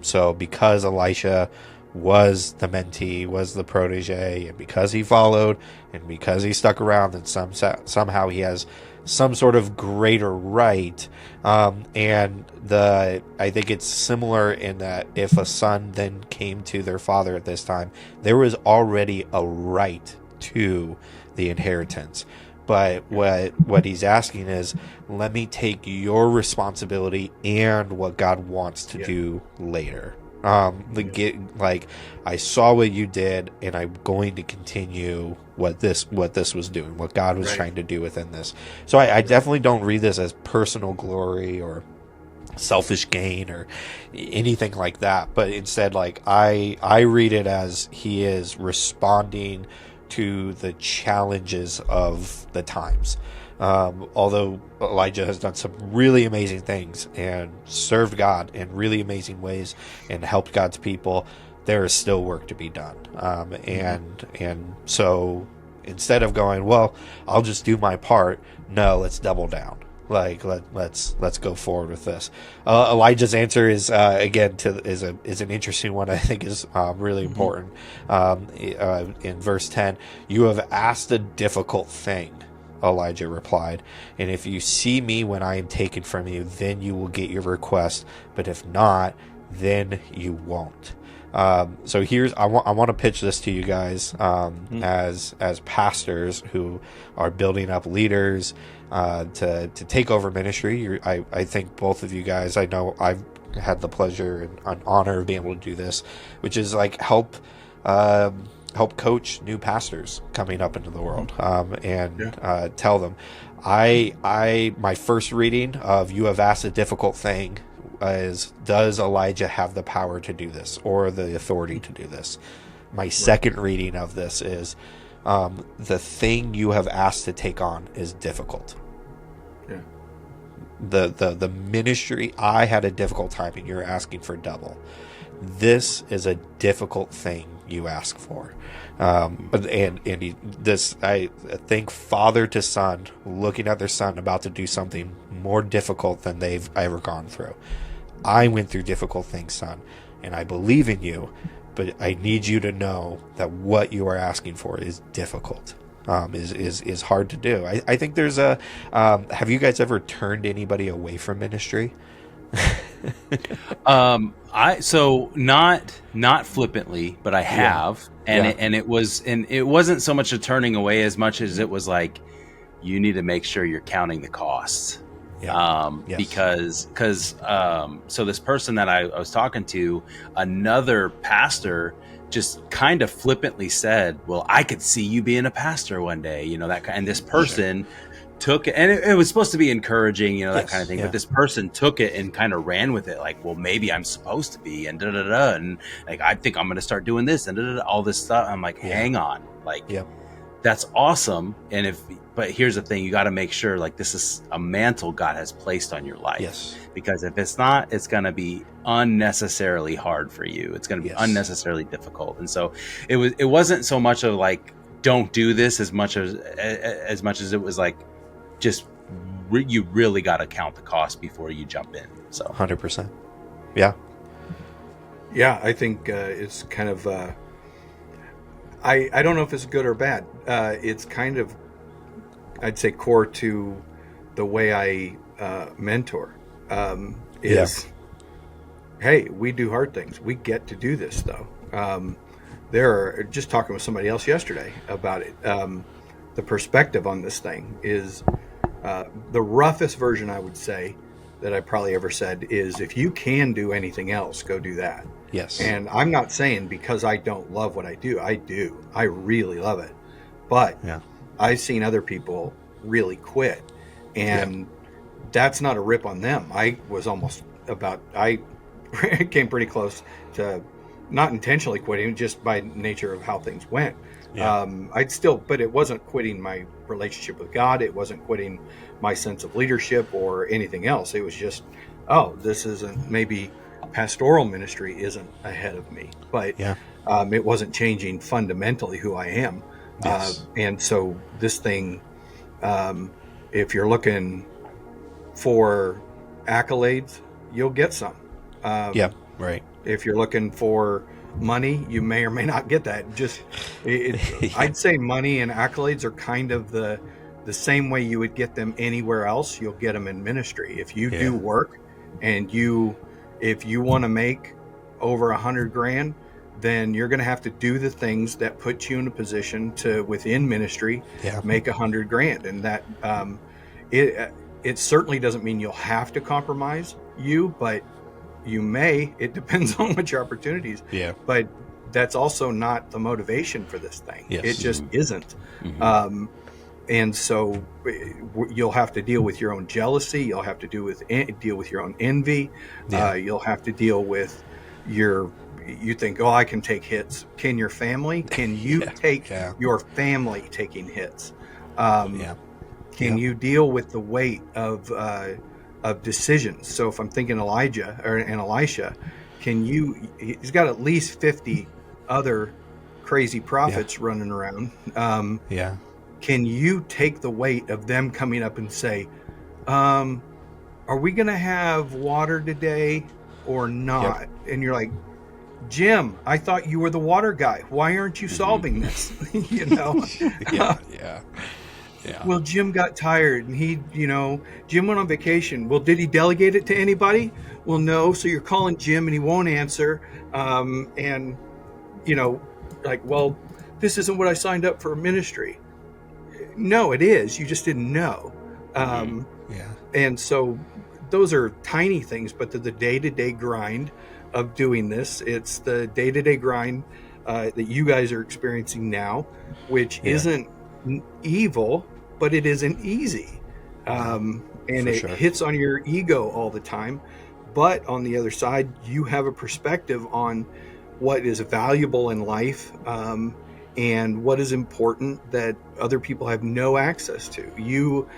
So because Elisha was the mentee, was the protege, and because he followed, and because he stuck around, and somehow he has some sort of greater right. And I think it's similar in that if a son then came to their father at this time, there was already a right to the inheritance. But what he's asking is, let me take your responsibility and what God wants to do later. I saw what you did, and I'm going to continue what this was doing, what God was trying to do within this. So I definitely don't read this as personal glory or selfish gain or anything like that, but instead, like, I read it as he is responding to the challenges of the times. Although Elijah has done some really amazing things and served God in really amazing ways and helped God's people, there is still work to be done. And so instead of going, well, I'll just do my part, no, let's double down. Like let's go forward with this. Elijah's answer is again is an interesting one. I think is really important. In verse 10, you have asked a difficult thing, Elijah replied, and if you see me when I am taken from you, then you will get your request. But if not, then you won't. So I want to pitch this to you guys as pastors who are building up leaders to take over ministry. I think both of you guys, I know I've had the pleasure and an honor of being able to do this, which is like help coach new pastors coming up into the world, and tell them. My first reading of "You have asked a difficult thing" is, does Elijah have the power to do this or the authority to do this? My second reading of this is, the thing you have asked to take on is difficult. Yeah. The ministry, I had a difficult time, and you're asking for double. This is a difficult thing you ask for. I think father to son, looking at their son about to do something more difficult than they've ever gone through. I went through difficult things, son, and I believe in you, but I need you to know that what you are asking for is difficult. Is hard to do. I think there's a. Have you guys ever turned anybody away from ministry? Not flippantly, but I have, it wasn't so much a turning away as much as it was like, you need to make sure you're counting the costs. Because so this person that I was talking to, another pastor, just kind of flippantly said, well, I could see you being a pastor one day, and this person took it, and it was supposed to be encouraging, that kind of thing. But this person took it and kind of ran with it, like, well, maybe I'm supposed to be, and and like, I think I'm going to start doing this, and all this stuff. I'm like, hang on, like, that's awesome. But here's the thing: you got to make sure, like, this is a mantle God has placed on your life. Yes. Because if it's not, it's going to be unnecessarily hard for you. It's going to be unnecessarily difficult. And so it wasn't so much of like, don't do this as much as it was like, just you really got to count the cost before you jump in. So 100%. Yeah. I think it's kind of I don't know if it's good or bad. It's kind of, I'd say, core to the way I mentor. Hey, we do hard things. We get to do this, though. Just talking with somebody else yesterday about it. The perspective on this thing is the roughest version, I would say, that I probably ever said is, if you can do anything else, go do that. Yes. And I'm not saying because I don't love what I do. I do. I really love it. But I've seen other people really quit. And that's not a rip on them. I came pretty close to not intentionally quitting, just by nature of how things went. But it wasn't quitting my relationship with God. It wasn't quitting my sense of leadership or anything else. It was just, this isn't, maybe pastoral ministry isn't ahead of me, but it wasn't changing fundamentally who I am. And so this thing, if you're looking for accolades, you'll get some. If you're looking for money, you may or may not get that. I'd say money and accolades are kind of the the same way you would get them anywhere else, you'll get them in ministry. If you do work and if you want to make over $100,000, then you're going to have to do the things that put you in a position to, within ministry, make $100,000. And that, it certainly doesn't mean you'll have to compromise but you may. It depends on what your opportunities. Yeah. But that's also not the motivation for this thing. Yes. It just isn't. And so you'll have to deal with your own jealousy. You'll have to deal with your own envy. You'll have to deal with you think, I can take hits. Can your family? Can you take your family taking hits? Can you deal with the weight of decisions? So if I'm thinking Elijah and Elisha, he's got at least 50 other crazy prophets running around. Can you take the weight of them coming up and say, are we going to have water today or not? And you're like, Jim, I thought you were the water guy. Why aren't you solving this? Well, Jim got tired and Jim went on vacation. Well, did he delegate it to anybody? Well, no. So you're calling Jim and he won't answer. Well, this isn't what I signed up for ministry. No, it is. You just didn't know. And so those are tiny things, but the day-to-day grind of doing this, it's the day-to-day grind that you guys are experiencing now, which isn't evil, but it isn't easy. And it hits on your ego all the time. But on the other side, you have a perspective on what is valuable in life, and what is important that other people have no access to. You,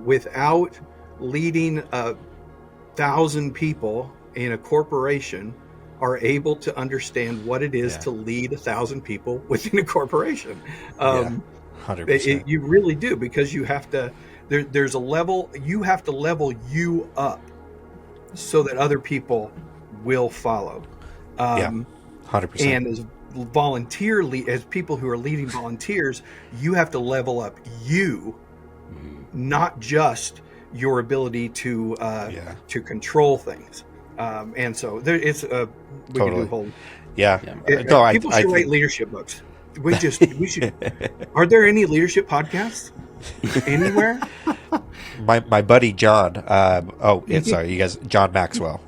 without leading 1,000 people in a corporation, are able to understand what it is to lead 1,000 people within a corporation. 100%. You really do, because you have to. There's a level. You have to level you up so that other people will follow. 100%. And as people who are leading volunteers, you have to level up you, not just your ability to control things. And so we can do a whole. People should write leadership books. We should. Are there any leadership podcasts anywhere? My buddy John. Sorry, you guys. John Maxwell.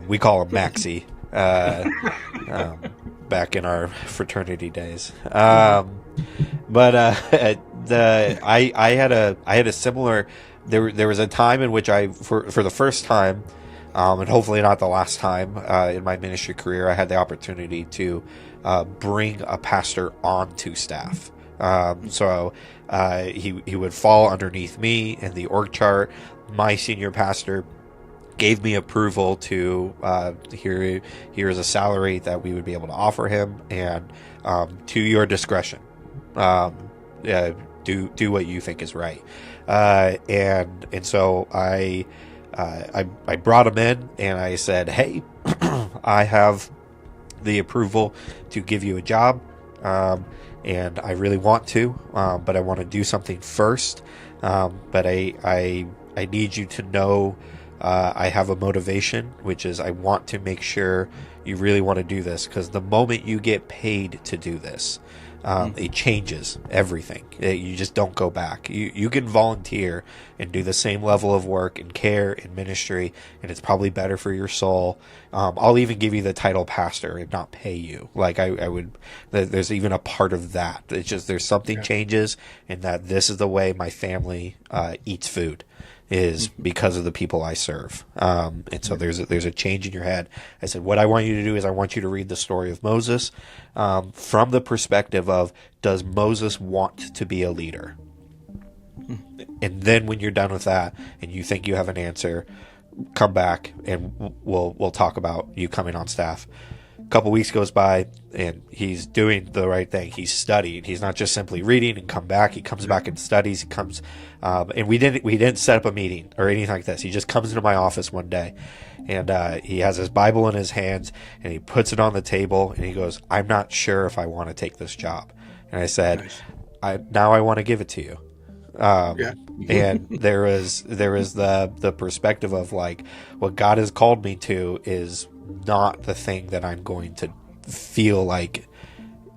We call him Maxie. Back in our fraternity days. I had a similar. There was a time in which for the first time, and hopefully not the last time in my ministry career, I had the opportunity to bring a pastor onto staff. So he would fall underneath me in the org chart. My senior pastor gave me approval to here's a salary that we would be able to offer him, and to your discretion, do what you think is right. And so I brought him in and I said, hey, I have the approval to give you a job, and I really want to, but I want to do something first. But I need you to know I have a motivation, which is I want to make sure you really want to do this, because the moment you get paid to do this, it changes everything. You just don't go back. You can volunteer and do the same level of work and care in ministry, and it's probably better for your soul. I'll even give you the title pastor and not pay you. Like I would. There's even a part of that. It's just there's something changes, and that this is the way my family eats food, is because of the people I serve. And so there's a change in your head. I said, what I want you to do is I want you to read the story of Moses from the perspective of, does Moses want to be a leader? And then when you're done with that and you think you have an answer, come back and we'll talk about you coming on staff. A couple weeks goes by and he's doing the right thing. He's studying. He's not just simply reading and come back. He comes back and studies. He comes, and we didn't set up a meeting or anything like this. He just comes into my office one day, and he has his Bible in his hands and he puts it on the table and he goes, "I'm not sure if I want to take this job." And I said, Nice. I want to give it to you. Yeah. And there is the perspective of like, what God has called me to is not the thing that I'm going to feel like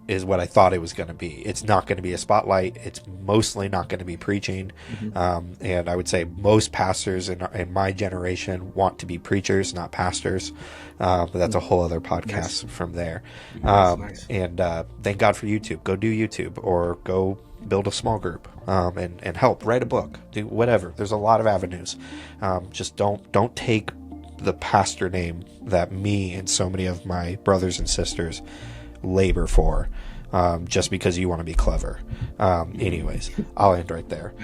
is what I thought it was going to be. It's not going to be a spotlight. It's mostly not going to be preaching. And I would say most pastors in my generation want to be preachers, not pastors. But that's a whole other podcast from there. Nice. And thank God for YouTube. Go do YouTube or go build a small group and help write a book. Do whatever. There's a lot of avenues. Just don't take the pastor name that me and so many of my brothers and sisters labor for just because you want to be clever. Anyways, I'll end right there.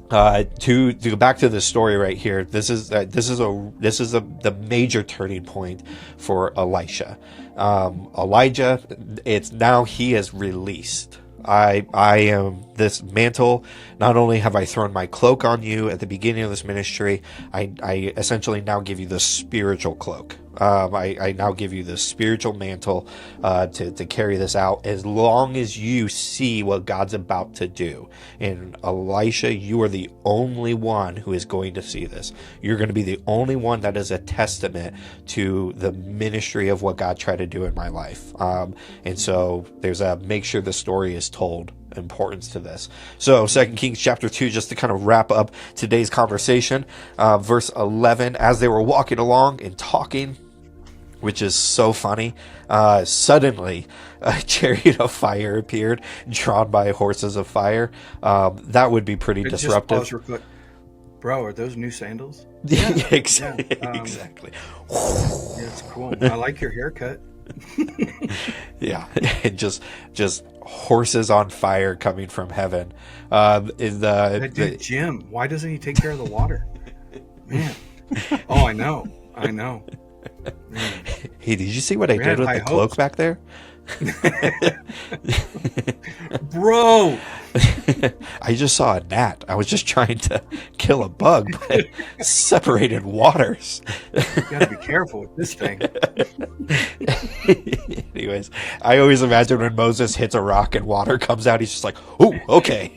To go back to this story right here, this is the major turning point for Elisha. Elijah, it's now he is released. I am this mantle. Not only have I thrown my cloak on you at the beginning of this ministry, I essentially now give you the spiritual cloak. I now give you the spiritual mantle to carry this out as long as you see what God's about to do. And Elisha, you are the only one who is going to see this. You're going to be the only one that is a testament to the ministry of what God tried to do in my life. And so there's a make sure the story is told importance to this. So 2 Kings chapter 2, just to kind of wrap up today's conversation, verse 11, as they were walking along and talking, which is so funny, suddenly a chariot of fire appeared, drawn by horses of fire. That would be pretty disruptive. Just pause real quick. Bro, are those new sandals? Exactly. Yeah, it's cool. I like your haircut. Yeah, and just horses on fire coming from heaven. Jim, why doesn't he take care of the water? Man. Oh, I know. Man. Hey, did you see what I did with the cloak back there? Bro, I just saw a gnat. I was just trying to kill a bug, but separated waters. You gotta be careful with this thing. Anyways, I always imagine when Moses hits a rock and water comes out, he's just like, "Ooh, okay."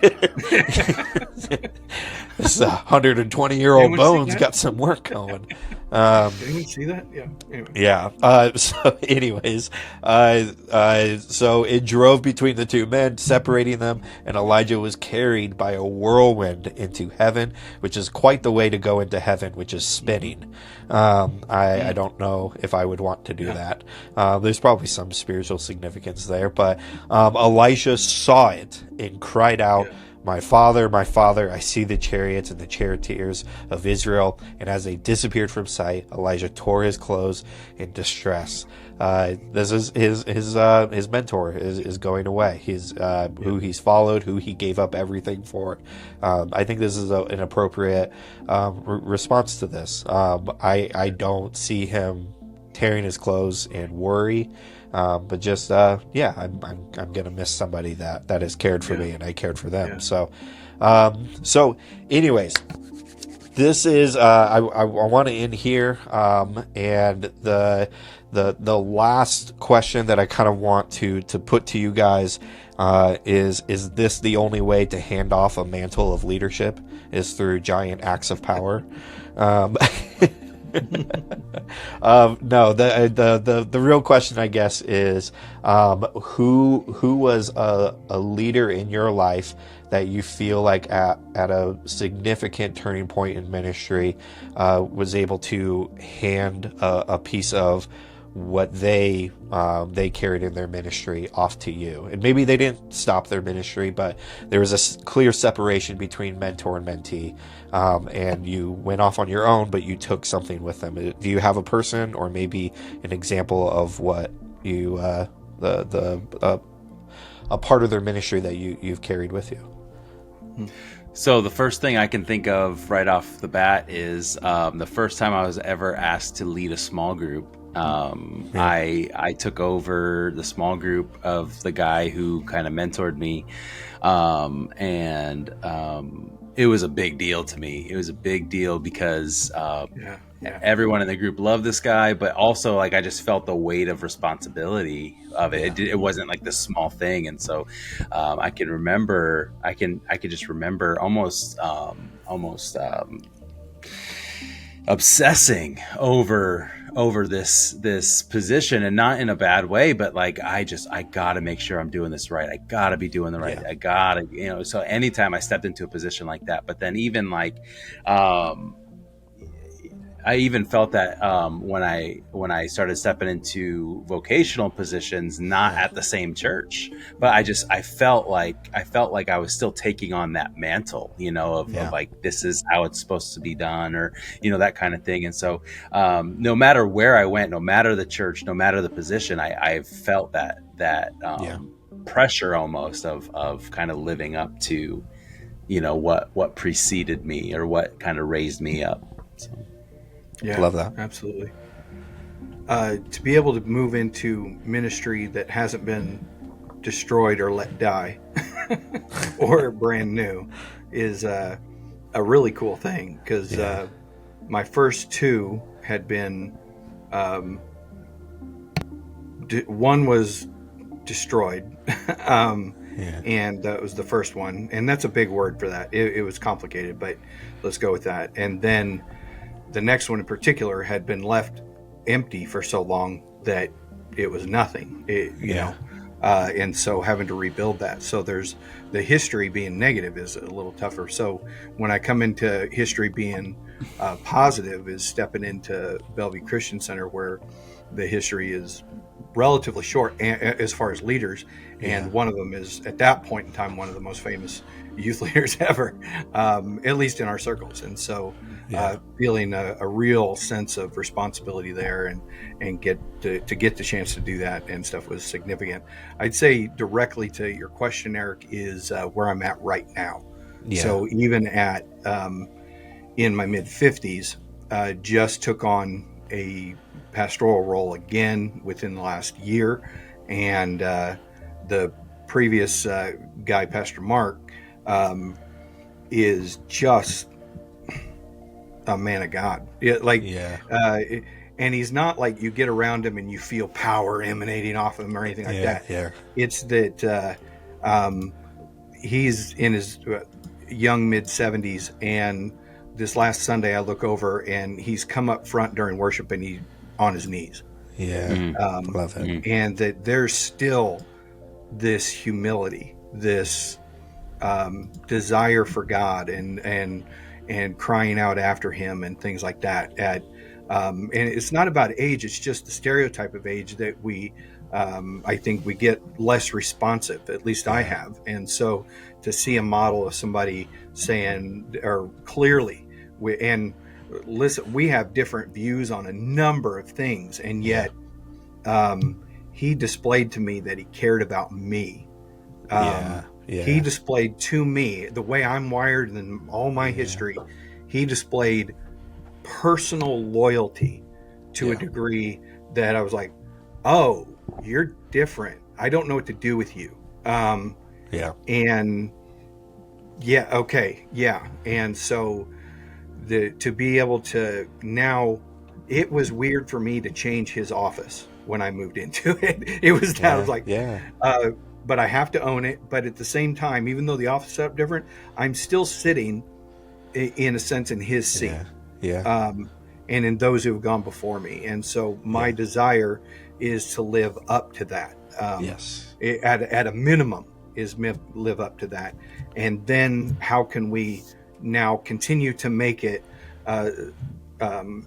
This 120-year-old bones got some work going. Did anyone see that? Yeah. Anyway. Yeah. So it drove between the two men, separating them, and Elijah was carried by a whirlwind into heaven, which is quite the way to go into heaven, which is spinning. I don't know if I would want to do that. There's probably some spiritual significance there, but Elisha saw it and cried out, my father, I see the chariots and the charioteers of Israel. And as they disappeared from sight, Elijah tore his clothes in distress. This is his mentor is going away. He's who he's followed, who he gave up everything for. I think this is an appropriate response to this. I don't see him tearing his clothes and worry. But just I'm gonna miss somebody that has cared for me and I cared for them. So anyways, this is I want to end here, and the last question that I kind of want to put to you guys is this the only way to hand off a mantle of leadership is through giant acts of power? No, the real question, I guess, is who was a leader in your life that you feel like at a significant turning point in ministry was able to hand a piece of what they carried in their ministry off to you. And maybe they didn't stop their ministry, but there was a clear separation between mentor and mentee, and you went off on your own, but you took something with them. Do you have a person or maybe an example of what you a part of their ministry that you've carried with you? So the first thing I can think of right off the bat is the first time I was ever asked to lead a small group. I took over the small group of the guy who kind of mentored me, and it was a big deal to me. It was a big deal because Yeah. everyone in the group loved this guy, but also like I just felt the weight of responsibility of it. It wasn't like this small thing, and so I can remember, I could just remember almost obsessing over this position, and not in a bad way, but like I gotta make sure I'm doing this right. I gotta be doing the right. Yeah. I gotta, so anytime I stepped into a position like that, but then even like I even felt that when I started stepping into vocational positions, not at the same church, but I felt like I was still taking on that mantle, of like, this is how it's supposed to be done, or that kind of thing. And so no matter where I went, no matter the church, no matter the position, I felt that pressure almost of kind of living up to what preceded me, or what kind of raised me up. So. Yeah, Love that. Absolutely. To be able to move into ministry that hasn't been destroyed or let die or brand new is a really cool thing, because my first two had been one was destroyed and that was the first one, and that's a big word for that. It was complicated, but let's go with that. And then the next one in particular had been left empty for so long that it was nothing, and so having to rebuild that. So there's the history being negative is a little tougher. So when I come into history being positive, is stepping into Bellevue Christian Center, where the history is relatively short as far as leaders, and one of them is at that point in time one of the most famous youth leaders ever, at least in our circles. And so feeling a real sense of responsibility there, and get the chance to do that and stuff was significant. I'd say directly to your question, Eric, is where I'm at right now. So even at in my mid 50s, just took on a pastoral role again within the last year, and the previous guy, Pastor Mark, is just a man of God. And he's not like you get around him and you feel power emanating off of him or anything like that. It's that he's in his young mid 70s, and this last Sunday I look over and he's come up front during worship and he's on his knees. Love it. And that there's still this humility, this desire for God, and crying out after him and things like that. And it's not about age, it's just the stereotype of age that we I think we get less responsive, at least I have. And so to see a model of somebody saying, or clearly, listen, we have different views on a number of things, and yet he displayed to me that he cared about me. He displayed to me the way I'm wired and all my history. He displayed personal loyalty to a degree that I was like, oh, you're different. I don't know what to do with you. And and so to be able to now, it was weird for me to change his office when I moved into it. It was that I was like, but I have to own it. But at the same time, even though the office is up different, I'm still sitting in a sense in his seat. And in those who have gone before me. And so my desire is to live up to that. At a minimum is live up to that. And then how can we now continue to make it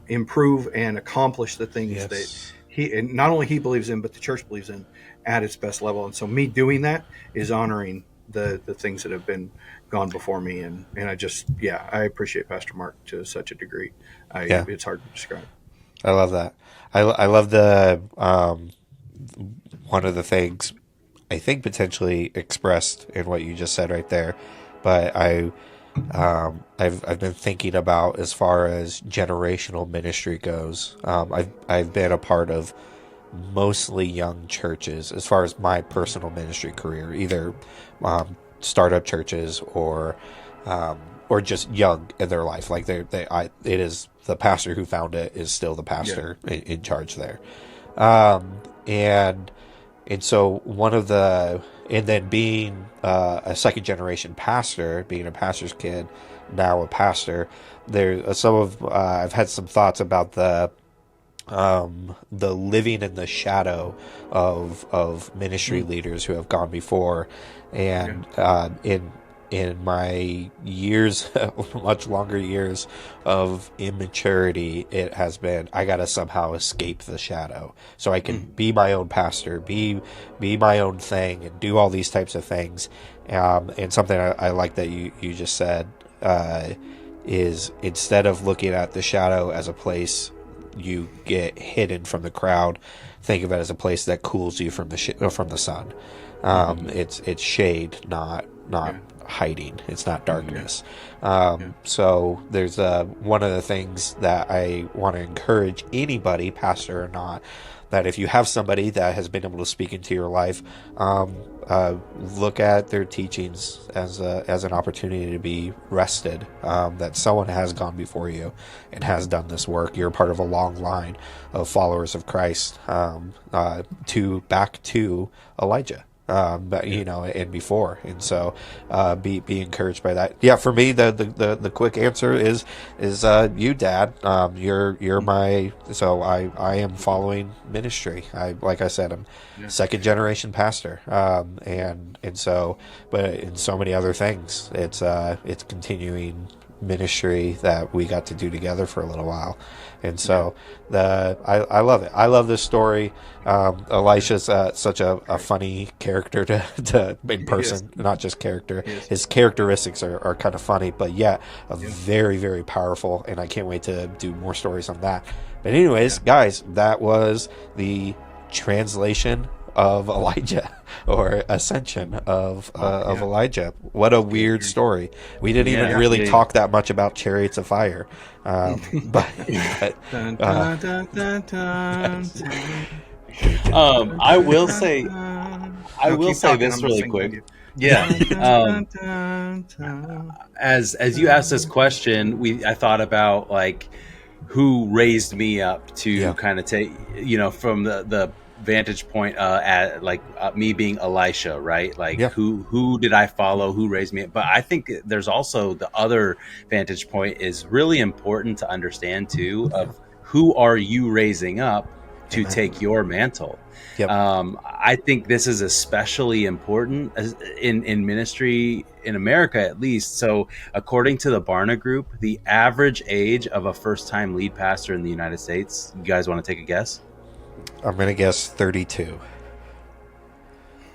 improve and accomplish the things that and not only he believes in, but the church believes in at its best level. And so me doing that is honoring the things that have been gone before me. And I just, I appreciate Pastor Mark to such a degree. It's hard to describe. I love that. I love the, one of the things I think potentially expressed in what you just said right there, but I've been thinking about as far as generational ministry goes. I've been a part of mostly young churches as far as my personal ministry career, either startup churches or just young in their life. Like it is the pastor who found it is still the pastor in charge there. And so one of the, and then being a second generation pastor, being a pastor's kid, now a pastor, there some of I've had some thoughts about the living in the shadow of ministry leaders who have gone before, and in my years, much longer years of immaturity, it has been, I gotta somehow escape the shadow so I can be my own pastor, be my own thing, and do all these types of things. And something I like that you just said is, instead of looking at the shadow as a place you get hidden from the crowd, think of it as a place that cools you from the sun. It's shade, not hiding. It's not darkness. So there's one of the things that I want to encourage anybody, pastor or not, that if you have somebody that has been able to speak into your life, look at their teachings as an opportunity to be rested, that someone has gone before you and has done this work. You're part of a long line of followers of Christ, back to Elijah. And before, and so be encouraged by that. Yeah, for me, the quick answer is you, Dad. You're my, so I am following ministry. Like I said, I'm second generation pastor, and so, but in so many other things, it's continuing ministry that we got to do together for a little while. And so I love it. I love this story. Elisha's such a funny character to in person, not just character. His characteristics are kind of funny, but yet very, very powerful. And I can't wait to do more stories on that. But anyways, guys, that was the translation of Elijah, or ascension of Elijah. What a weird story. We didn't even really talk that much about Chariots of Fire, but I will say this really quick. As you asked this question, I thought about like who raised me up to kind of take, from the vantage point at me being Elisha, right? Like who did I follow? Who raised me? But I think there's also the other vantage point is really important to understand too, of who are you raising up to take your mantle. I think this is especially important in ministry in America, at least. So according to the Barna Group, the average age of a first-time lead pastor in the United States, you guys want to take a guess? I'm going to guess 32.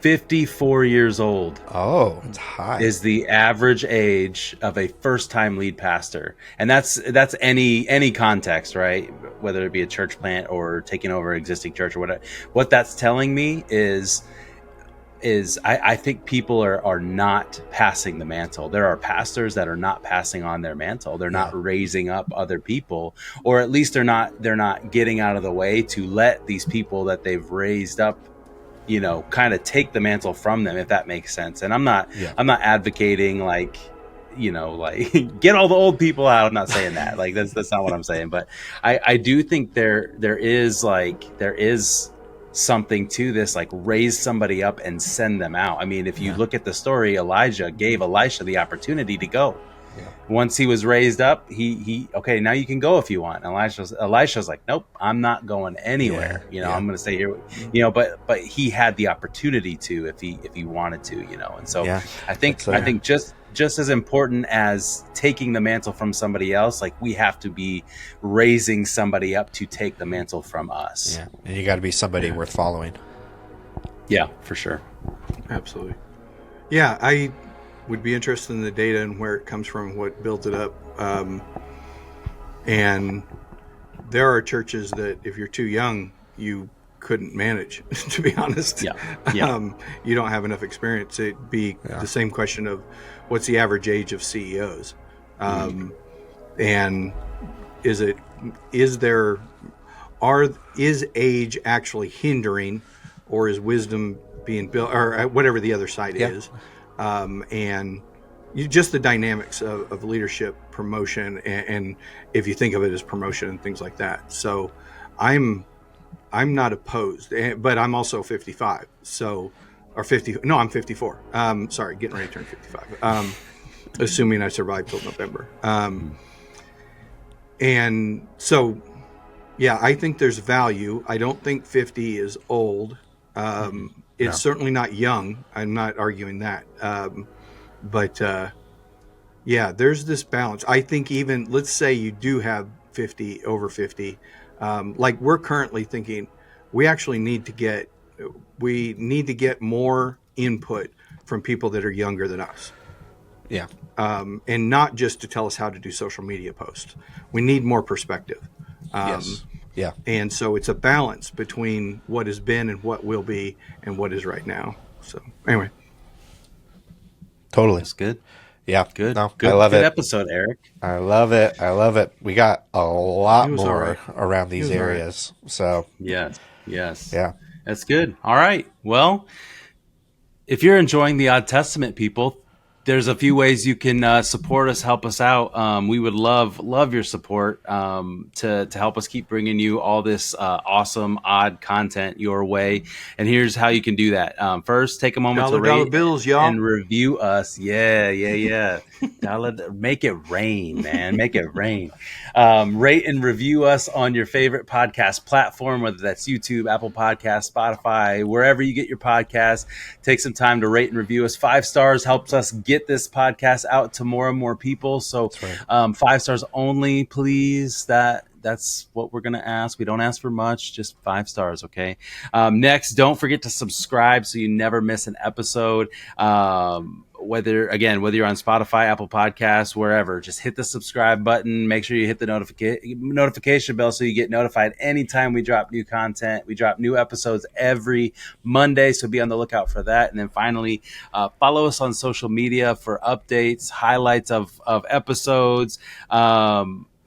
54 years old. Oh, it's high. Is the average age of a first-time lead pastor. And that's any context, right? Whether it be a church plant or taking over an existing church or whatever. What that's telling me is I think people are not passing the mantle. There are pastors that are not passing on their mantle. They're not raising up other people, or at least they're not getting out of the way to let these people that they've raised up, kind of take the mantle from them, if that makes sense. And I'm not advocating like get all the old people out. I'm not saying that. Like that's not what I'm saying. But I do think there is something to this, like raise somebody up and send them out. I mean, if you look at the story, Elijah gave Elisha the opportunity to go. Once he was raised up, he okay, now you can go if you want. Elisha's like, nope, I'm not going anywhere. I'm going to stay here. But he had the opportunity to if he wanted to. And so I think just as important as taking the mantle from somebody else, like we have to be raising somebody up to take the mantle from us. Yeah, and you got to be somebody worth following. Yeah, for sure. Absolutely. Yeah, I would be interested in the data and where it comes from, what builds it up. And there are churches that if you're too young, you couldn't manage, to be honest. You don't have enough experience. It'd be the same question of what's the average age of CEOs, and is age actually hindering, or is wisdom being built, or whatever the other side is, and just the dynamics of leadership promotion, and if you think of it as promotion and things like that. So I'm not opposed, but I'm also 55. So, or 50. No, I'm 54. Sorry, getting ready to turn 55. Assuming I survive till November. And so, yeah, I think there's value. I don't think 50 is old. It's certainly not young. I'm not arguing that. But yeah, there's this balance. I think even, let's say you do have 50, over 50, like we're currently thinking, we actually need to get more input from people that are younger than us. Yeah. And not just to tell us how to do social media posts. We need more perspective. Yes. Yeah. And so it's a balance between what has been and what will be and what is right now. So anyway. Totally. That's good. Yeah. Good. No, good. I love good it. episode, Eric. I love it. I love it. We got a lot It was all more right. around these It was all right. areas. So Yes. yeah. That's good. All right. Well, if you're enjoying the Odd Testament, people, there's a few ways you can support us, help us out. We would love your support to help us keep bringing you all this awesome, odd content your way. And here's how you can do that. First, take a moment to Dollar rate bills, y'all. and review us. Yeah. Make it rain, man. Make it rain. Rate and review us on your favorite podcast platform, whether that's YouTube, Apple Podcasts, Spotify, wherever you get your podcasts. Take some time to rate and review us. 5 stars helps us get this podcast out to more and more people. So right. 5 stars only, please. That's what we're going to ask. We don't ask for much, just 5 stars. Okay. Next, don't forget to subscribe so you never miss an episode. Whether you're on Spotify, Apple Podcasts, wherever, just hit the subscribe button. Make sure you hit the notification bell so you get notified anytime we drop new content. We drop new episodes every Monday, so be on the lookout for that. And then finally, follow us on social media for updates, highlights of episodes,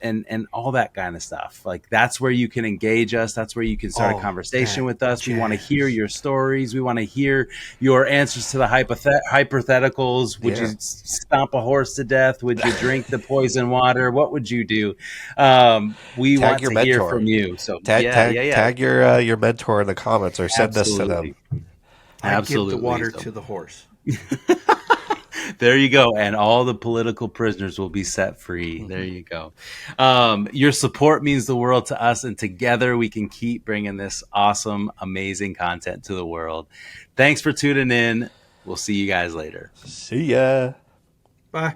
and all that kind of stuff. Like, that's where you can engage us. That's where you can start a conversation with us. We want to hear your stories. We want to hear your answers to the hypotheticals. Would you stomp a horse to death? Would you drink the poison water? What would you do? We want to hear from you. So tag your mentor in the comments, or send this to them. I give the water to the horse. There you go. And all the political prisoners will be set free. There you go. Your support means the world to us, and together we can keep bringing this awesome, amazing content to the world. Thanks for tuning in. We'll see you guys later. See ya. Bye.